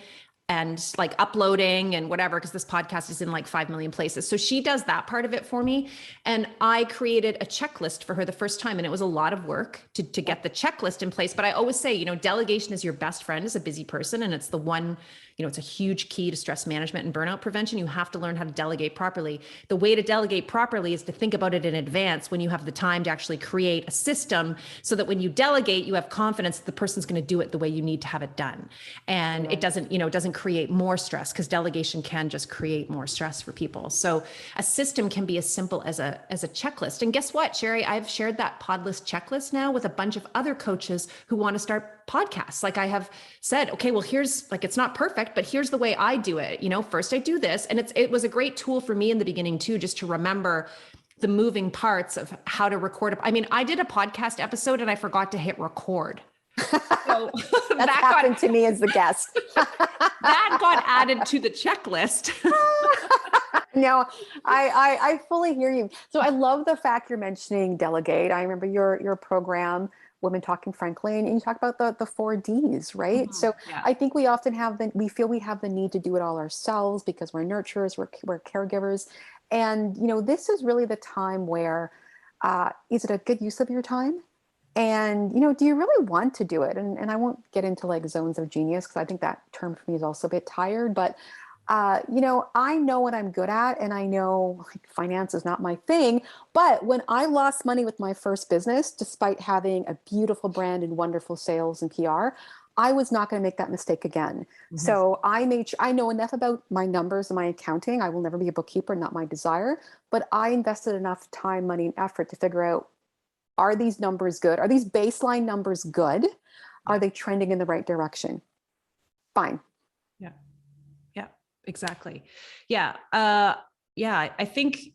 and like uploading and whatever, because this podcast is in like 5 million places. So she does that part of it for me. And I created a checklist for her the first time. And it was a lot of work to get the checklist in place. But I always say, delegation is your best friend as a busy person. And it's the one, it's a huge key to stress management and burnout prevention. You have to learn how to delegate properly. The way to delegate properly is to think about it in advance when you have the time to actually create a system so that when you delegate, you have confidence that the person's going to do it the way you need to have it done. And it doesn't create more stress, because delegation can just create more stress for people. So a system can be as simple as a checklist. And guess what, Sheri, I've shared that Podlist checklist now with a bunch of other coaches who want to start podcasts. Like I have said, okay, well, here's like, it's not perfect, but here's the way I do it. First I do this. And it was a great tool for me in the beginning too, just to remember the moving parts of how to record. I did a podcast episode and I forgot to hit record. So that happened to me as the guest. That got added to the checklist. No, I fully hear you. So I love the fact you're mentioning delegate. I remember your program, Women Talking Frankly, and you talk about the 4 Ds, right? Mm-hmm. So yeah. I think we often we feel we have the need to do it all ourselves because we're nurturers, we're caregivers. And, this is really the time where, is it a good use of your time? And, do you really want to do it? And I won't get into like zones of genius, because I think that term for me is also a bit tired, but I know what I'm good at, and I know like finance is not my thing. But when I lost money with my first business, despite having a beautiful brand and wonderful sales and PR, I was not going to make that mistake again. Mhm. So I made sure I know enough about my numbers and my accounting. I will never be a bookkeeper, not my desire, but I invested enough time, money, and effort to figure out, are these numbers good? Are these baseline numbers good? Are they trending in the right direction? Fine. Yeah. Yeah, exactly. Yeah. Yeah. I think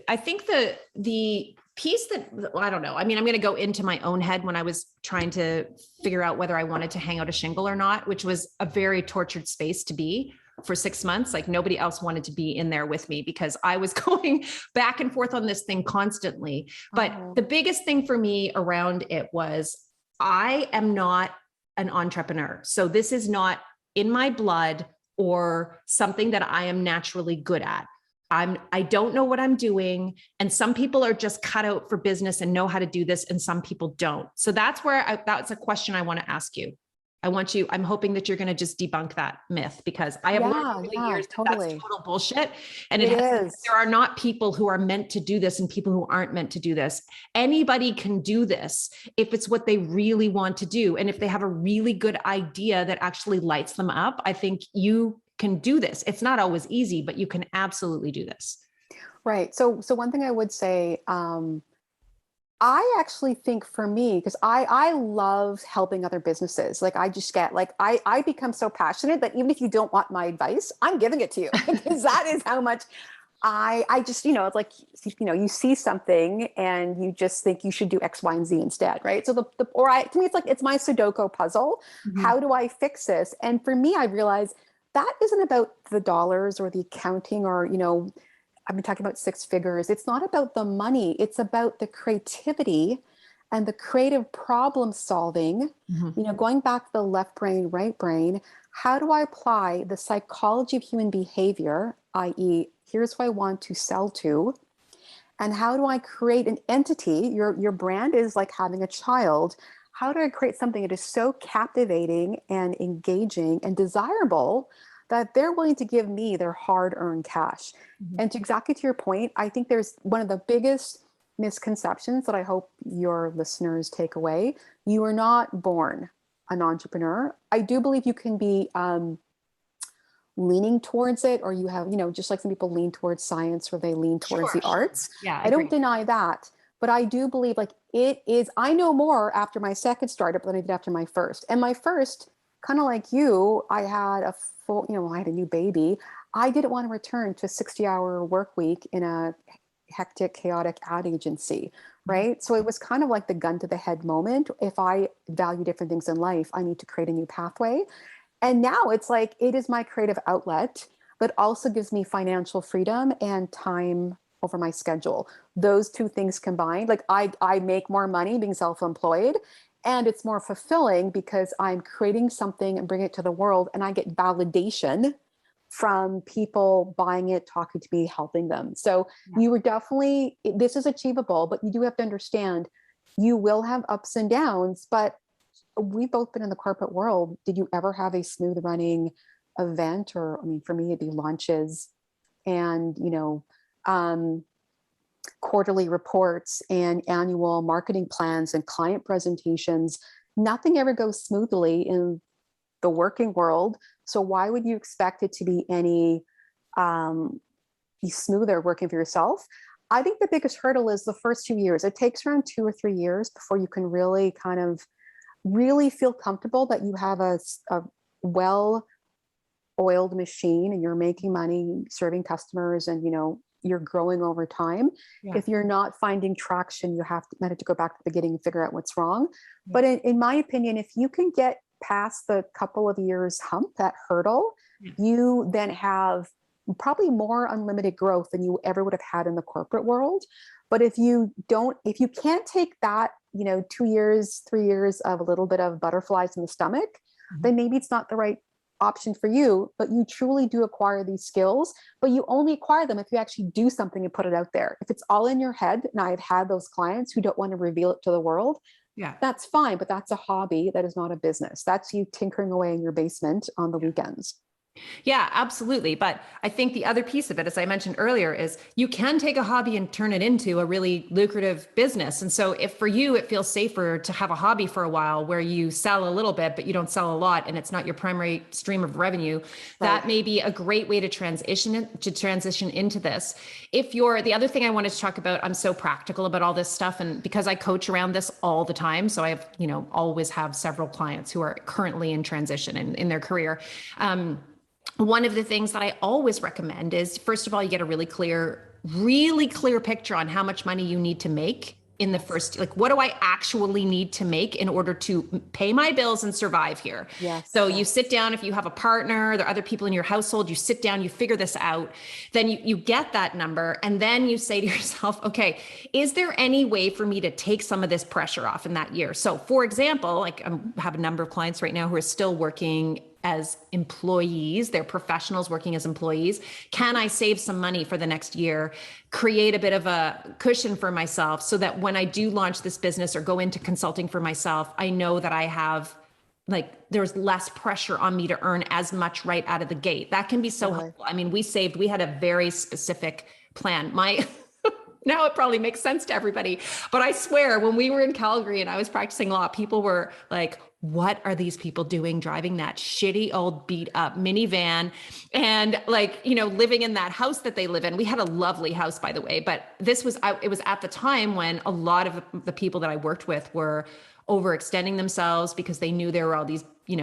the piece that, I don't know. I mean, I'm going to go into my own head when I was trying to figure out whether I wanted to hang out a shingle or not, which was a very tortured space to be for 6 months. Like nobody else wanted to be in there with me because I was going back and forth on this thing constantly. But the biggest thing for me around it was I am not an entrepreneur. So this is not in my blood or something that I am naturally good at. I don't know what I'm doing. And some people are just cut out for business and know how to do this. And some people don't. So that's a question I want to ask you. I'm hoping that you're going to just debunk that myth, because I have learned over the years that that's total bullshit. And there are not people who are meant to do this and people who aren't meant to do this. Anybody can do this if it's what they really want to do. And if they have a really good idea that actually lights them up, I think you can do this. It's not always easy, but you can absolutely do this. Right. So one thing I would say, I actually think for me, because I love helping other businesses. Like I just get like, I become so passionate that even if you don't want my advice, I'm giving it to you because that is how much I just, it's like, you see something and you just think you should do X, Y, and Z instead. Right. So to me, it's like, it's my Sudoku puzzle. Mm-hmm. How do I fix this? And for me, I realized that isn't about the dollars or the accounting or, I've been talking about 6 figures. It's not about the money. It's about the creativity and the creative problem solving. Mm-hmm. Going back to the left brain, right brain, how do I apply the psychology of human behavior, i.e., here's who I want to sell to, and how do I create an entity? Your brand is like having a child. How do I create something that is so captivating and engaging and desirable that they're willing to give me their hard-earned cash? Mm-hmm. And exactly to your point, I think there's one of the biggest misconceptions that I hope your listeners take away. You are not born an entrepreneur. I do believe you can be leaning towards it, or you have, just like some people lean towards science or they lean towards the arts. Yeah, I don't deny that. But I do believe I know more after my second startup than I did after my first. And my first, kind of like you, I had I had a new baby. I didn't want to return to a 60-hour work week in a hectic, chaotic ad agency, right? So it was kind of like the gun to the head moment. If I value different things in life, I need to create a new pathway. And now it's like, it is my creative outlet, but also gives me financial freedom and time over my schedule. Those two things combined, like I make more money being self-employed, and it's more fulfilling because I'm creating something and bringing it to the world, and I get validation from people buying it, talking to me, helping them. So you were definitely, this is achievable, but you do have to understand you will have ups and downs, but we've both been in the corporate world. Did you ever have a smooth running event? Or, I mean, for me, it'd be lunches and, quarterly reports and annual marketing plans and client presentations. Nothing ever goes smoothly in the working world. So why would you expect it to be any be smoother working for yourself? I think the biggest hurdle is the first 2 years. It takes around 2 or 3 years before you can really kind of really feel comfortable that you have a well-oiled machine and you're making money, serving customers, and you're growing over time. Yeah. If you're not finding traction, you have to go back to the beginning and figure out what's wrong. Yeah. But in my opinion, if you can get past the couple of years hump, that hurdle, you then have probably more unlimited growth than you ever would have had in the corporate world. But if you can't take that, 2 years, 3 years of a little bit of butterflies in the stomach, then maybe it's not the right option for you. But you truly do acquire these skills, but you only acquire them if you actually do something and put it out there. If it's all in your head, and I've had those clients who don't want to reveal it to the world, that's fine, but that's a hobby. That is not a business. That's you tinkering away in your basement on the weekends. Yeah, absolutely. But I think the other piece of it, as I mentioned earlier, is you can take a hobby and turn it into a really lucrative business. And so if for you, it feels safer to have a hobby for a while where you sell a little bit, but you don't sell a lot and it's not your primary stream of revenue, that may be a great way to transition into this. If you're, the other thing I wanted to talk about, I'm so practical about all this stuff. And because I coach around this all the time, so I have, always have several clients who are currently in transition in their career. One of the things that I always recommend is, first of all, you get a really clear picture on how much money you need to make in the first, like, what do I actually need to make in order to pay my bills and survive here? Yes. So you sit down, if you have a partner, there are other people in your household, you sit down, you figure this out, then you get that number. And then you say to yourself, okay, is there any way for me to take some of this pressure off in that year? So for example, like I have a number of clients right now who are still working as employees, they're professionals working as employees. Can I save some money for the next year, create a bit of a cushion for myself so that when I do launch this business or go into consulting for myself, I know that I have, like, there's less pressure on me to earn as much right out of the gate. That can be so helpful. I mean, we had a very specific plan. Now it probably makes sense to everybody, but I swear when we were in Calgary and I was practicing law, people were like, what are these people doing driving that shitty old beat up minivan and living in that house that they live in? We had a lovely house, by the way, but it was at the time when a lot of the people that I worked with were overextending themselves because they knew there were all these, they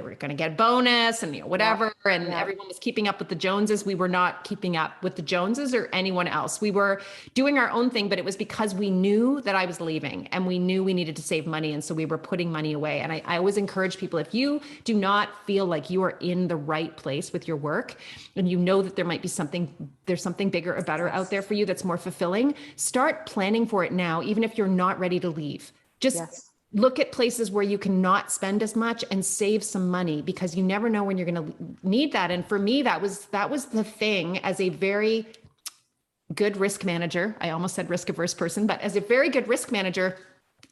were going to get bonus and whatever. Yeah. And everyone was keeping up with the Joneses. We were not keeping up with the Joneses or anyone else. We were doing our own thing, but it was because we knew that I was leaving and we knew we needed to save money. And so we were putting money away. And I always encourage people, if you do not feel like you are in the right place with your work and you know that there might be there's something bigger or better out there for you that's more fulfilling, start planning for it now, even if you're not ready to leave. Just look at places where you cannot spend as much and save some money, because you never know when you're going to need that. And for me, that was the thing. As a very good risk manager, I almost said risk averse person, but as a very good risk manager,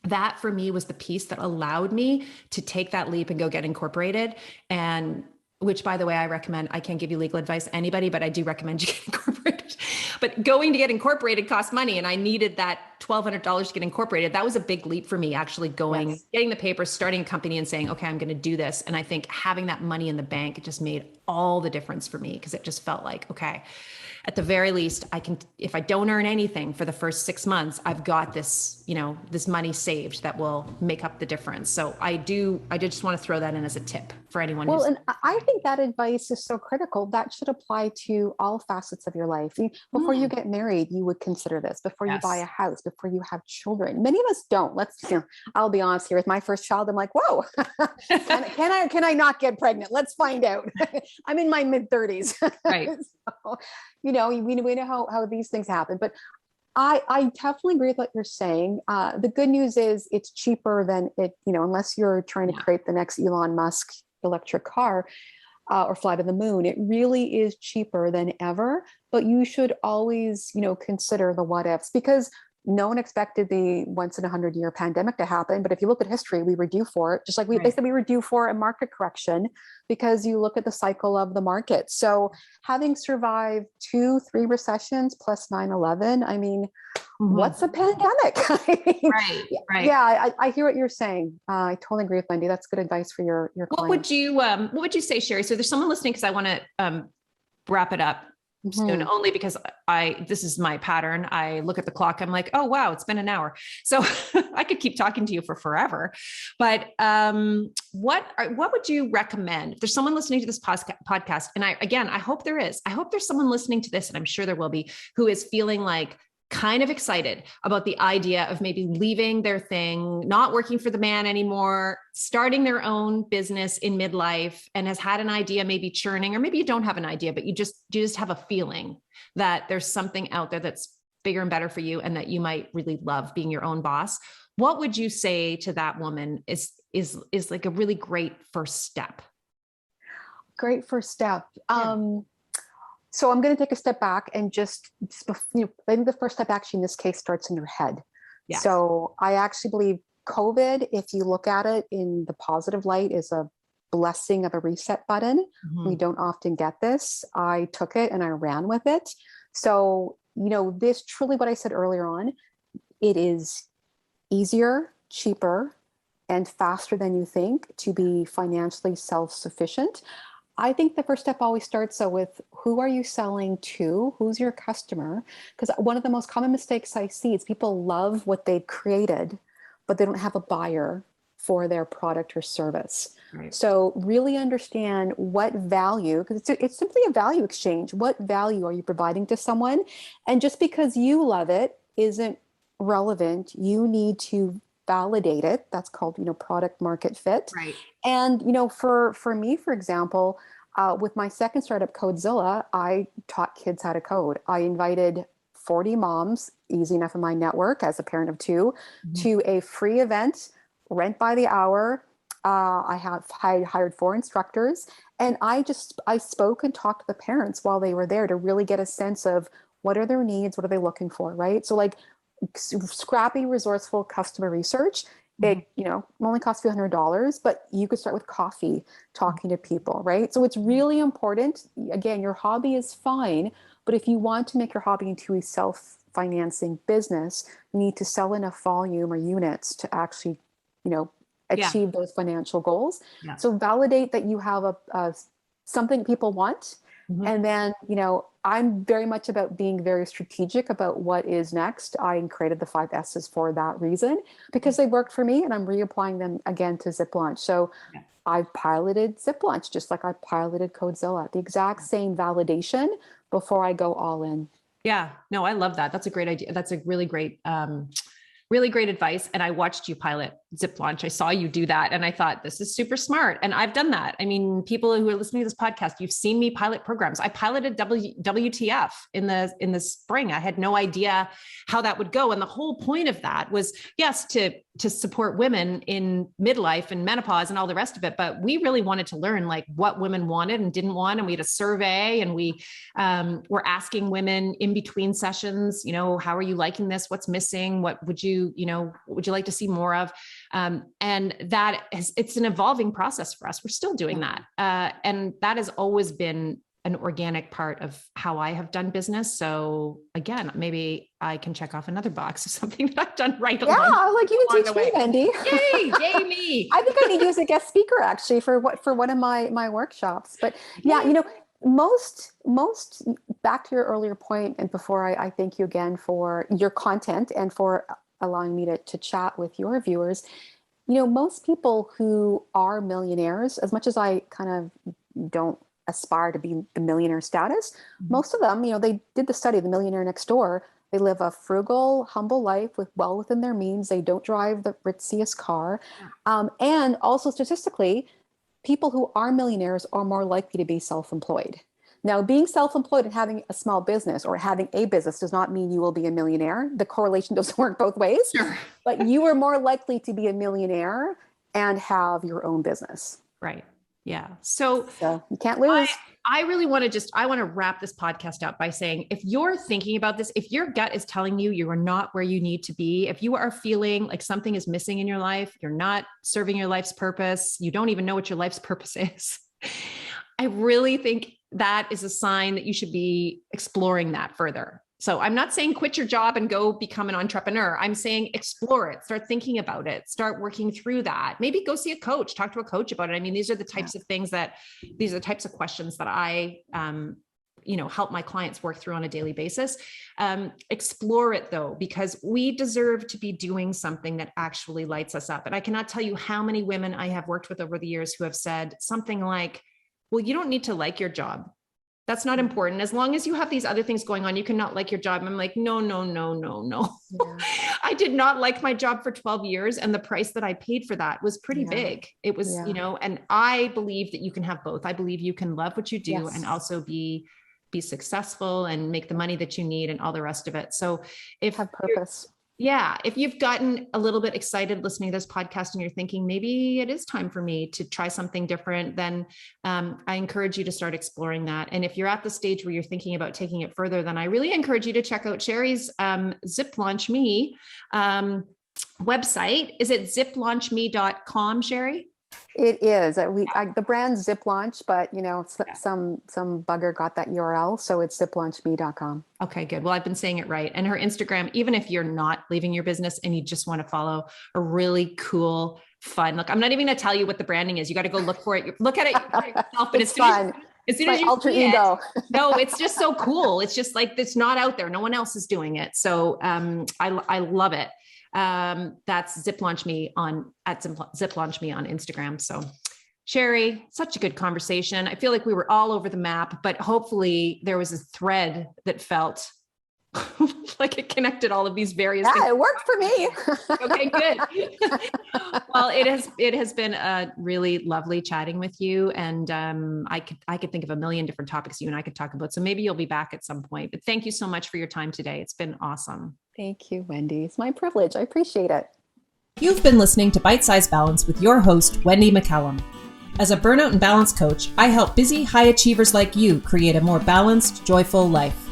that for me was the piece that allowed me to take that leap and go get incorporated. And which, by the way, I recommend. I can't give you legal advice, anybody, but I do recommend you get incorporated. But going to get incorporated costs money, and I needed that $1,200 to get incorporated. That was a big leap for me, actually getting the papers, starting a company and saying, okay, I'm going to do this. And I think having that money in the bank, it just made all the difference for me, because it just felt like, okay, at the very least, I can, if I don't earn anything for the first 6 months, I've got this, this money saved that will make up the difference. So I did just want to throw that in as a tip for anyone. Well, and I think that advice is so critical. That should apply to all facets of your life. Before you get married, you would consider this. Before you buy a house, before you have children. Many of us don't. I'll be honest here. With my first child, I'm like, whoa, can I not get pregnant? Let's find out. I'm in my mid-30s. Right. So, we know how these things happen. But I definitely agree with what you're saying. The good news is it's cheaper than it, unless you're trying to create the next Elon Musk electric car or fly to the moon. It really is cheaper than ever. But you should always, consider the what ifs, because no one expected the once in 100-year pandemic to happen. But if you look at history, we were due for it, just like they said we were due for a market correction, because you look at the cycle of the market. So having survived 2-3 recessions plus 9/11, I mean, what's a pandemic? Right. Yeah, I hear what you're saying. I totally agree with Wendy. That's good advice for your clients. What would you say, Sheri? So there's someone listening, because I want to wrap it up soon, only because this is my pattern. I look at the clock. I'm like, oh, wow, it's been an hour. So I could keep talking to you for forever. But what would you recommend? If there's someone listening to this podcast, and I hope there is. I hope there's someone listening to this, and I'm sure there will be, who is feeling like kind of excited about the idea of maybe leaving their thing, not working for the man anymore, starting their own business in midlife, and has had an idea maybe churning, or maybe you don't have an idea, but you just have a feeling that there's something out there that's bigger and better for you, and that you might really love being your own boss. What would you say to that woman is like a really great first step? Great first step. So I'm going to take a step back and I think the first step actually in this case starts in your head. Yes. So I actually believe COVID, if you look at it in the positive light, is a blessing of a reset button. We don't often get this. I took it and I ran with it. So, this truly what I said earlier on, it is easier, cheaper, and faster than you think to be financially self-sufficient. I think the first step always starts with who are you selling to? Who's your customer? Because one of the most common mistakes I see is people love what they've created, but they don't have a buyer for their product or service. Right. So really understand what value, because it's simply a value exchange. What value are you providing to someone? And just because you love it isn't relevant. You need to validate it. That's called, product market fit. Right. And, for me, for example, with my second startup, Codezilla, I taught kids how to code. I invited 40 moms, easy enough in my network as a parent of two, to a free event, rent by the hour. I hired 4 instructors, and I spoke and talked to the parents while they were there to really get a sense of what are their needs, what are they looking for, right? So like scrappy, resourceful customer research. It, only costs a few $100, but you could start with coffee, talking to people, right? So it's really important. Again, your hobby is fine, but if you want to make your hobby into a self-financing business, you need to sell enough volume or units to actually, achieve those financial goals. Yeah. So validate that you have a something people want. And then, I'm very much about being very strategic about what is next. I created the 5 S's for that reason, because they worked for me, and I'm reapplying them again to Zip Launch. So I've piloted Zip Launch just like I piloted Codezilla, the exact same validation before I go all in. Yeah, no, I love that. That's a great idea. That's a really great advice. And I watched you pilot Zip Launch. I saw you do that. And I thought, this is super smart. And I've done that. I mean, people who are listening to this podcast, you've seen me pilot programs. I piloted WTF in the spring. I had no idea how that would go. And the whole point of that was, yes, to support women in midlife and menopause and all the rest of it. But we really wanted to learn like what women wanted and didn't want. And we had a survey, and we were asking women in between sessions, how are you liking this? What's missing? What would you like to see more of? And it's an evolving process for us. We're still doing that. And that has always been an organic part of how I have done business. So again, maybe I can check off another box of something that I've done right along. Yeah, like you can teach me, Wendy. Yay me. I think I need you as a guest speaker actually for one of my workshops. But yeah, most back to your earlier point, and before I thank you again for your content and for allowing me to chat with your viewers, most people who are millionaires, as much as I kind of don't aspire to be the millionaire status, most of them, they did the study, The Millionaire Next Door. They live a frugal, humble life well within their means. They don't drive the ritziest car. And also statistically, people who are millionaires are more likely to be self-employed. Now, being self-employed and having a small business or having a business does not mean you will be a millionaire. The correlation doesn't work both ways. Sure. But you are more likely to be a millionaire and have your own business. Right. Yeah. So you can't lose. I really want to wrap this podcast up by saying, if you're thinking about this, if your gut is telling you you are not where you need to be, if you are feeling like something is missing in your life, you're not serving your life's purpose, you don't even know what your life's purpose is, I really think that is a sign that you should be exploring that further. So I'm not saying quit your job and go become an entrepreneur. I'm saying explore it, start thinking about it, start working through that. Maybe go see a coach, talk to a coach about it. I mean, these are the types of these are the types of questions that I, help my clients work through on a daily basis. Explore it though, because we deserve to be doing something that actually lights us up. And I cannot tell you how many women I have worked with over the years who have said something like, well, you don't need to like your job. That's not important. As long as you have these other things going on, you cannot like your job. And I'm like, no. Yeah. I did not like my job for 12 years. And the price that I paid for that was pretty big. It was, and I believe that you can have both. I believe you can love what you do and also be successful and make the money that you need and all the rest of it. So if have purpose. If you've gotten a little bit excited listening to this podcast and you're thinking, maybe it is time for me to try something different, then I encourage you to start exploring that. And if you're at the stage where you're thinking about taking it further, then I really encourage you to check out Sheri's Zip Launch Me website. Is it ziplaunchme.com, Sheri? It is. The brand's Zip Launch, but some bugger got that URL, so it's ziplaunchme.com. Okay, good. Well, I've been saying it right. And her Instagram, even if you're not leaving your business and you just want to follow a really cool, fun, look, I'm not even going to tell you what the branding is. You got to go look for it. Look at it yourself. It's fun. As soon as you alter ego. No, it's just so cool. It's just like, it's not out there. No one else is doing it. So I love it. That's Zip Launch Me at Zip Launch Me on Instagram. So Sheri, such a good conversation. I feel like we were all over the map, but hopefully there was a thread that felt like it connected all of these various things. It worked for me. Okay, good. Well, it has been really lovely chatting with you. And I could think of a million different topics you and I could talk about. So maybe you'll be back at some point, but thank you so much for your time today. It's been awesome. Thank you, Wendy. It's my privilege. I appreciate it. You've been listening to Bite Size Balance with your host, Wendy McCallum. As a burnout and balance coach, I help busy high achievers like you create a more balanced, joyful life.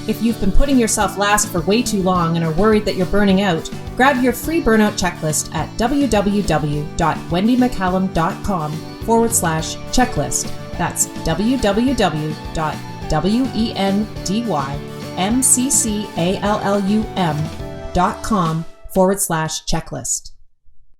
If you've been putting yourself last for way too long and are worried that you're burning out, grab your free burnout checklist at www.wendymccallum.com/checklist. That's www.wendymccallum.com/checklist.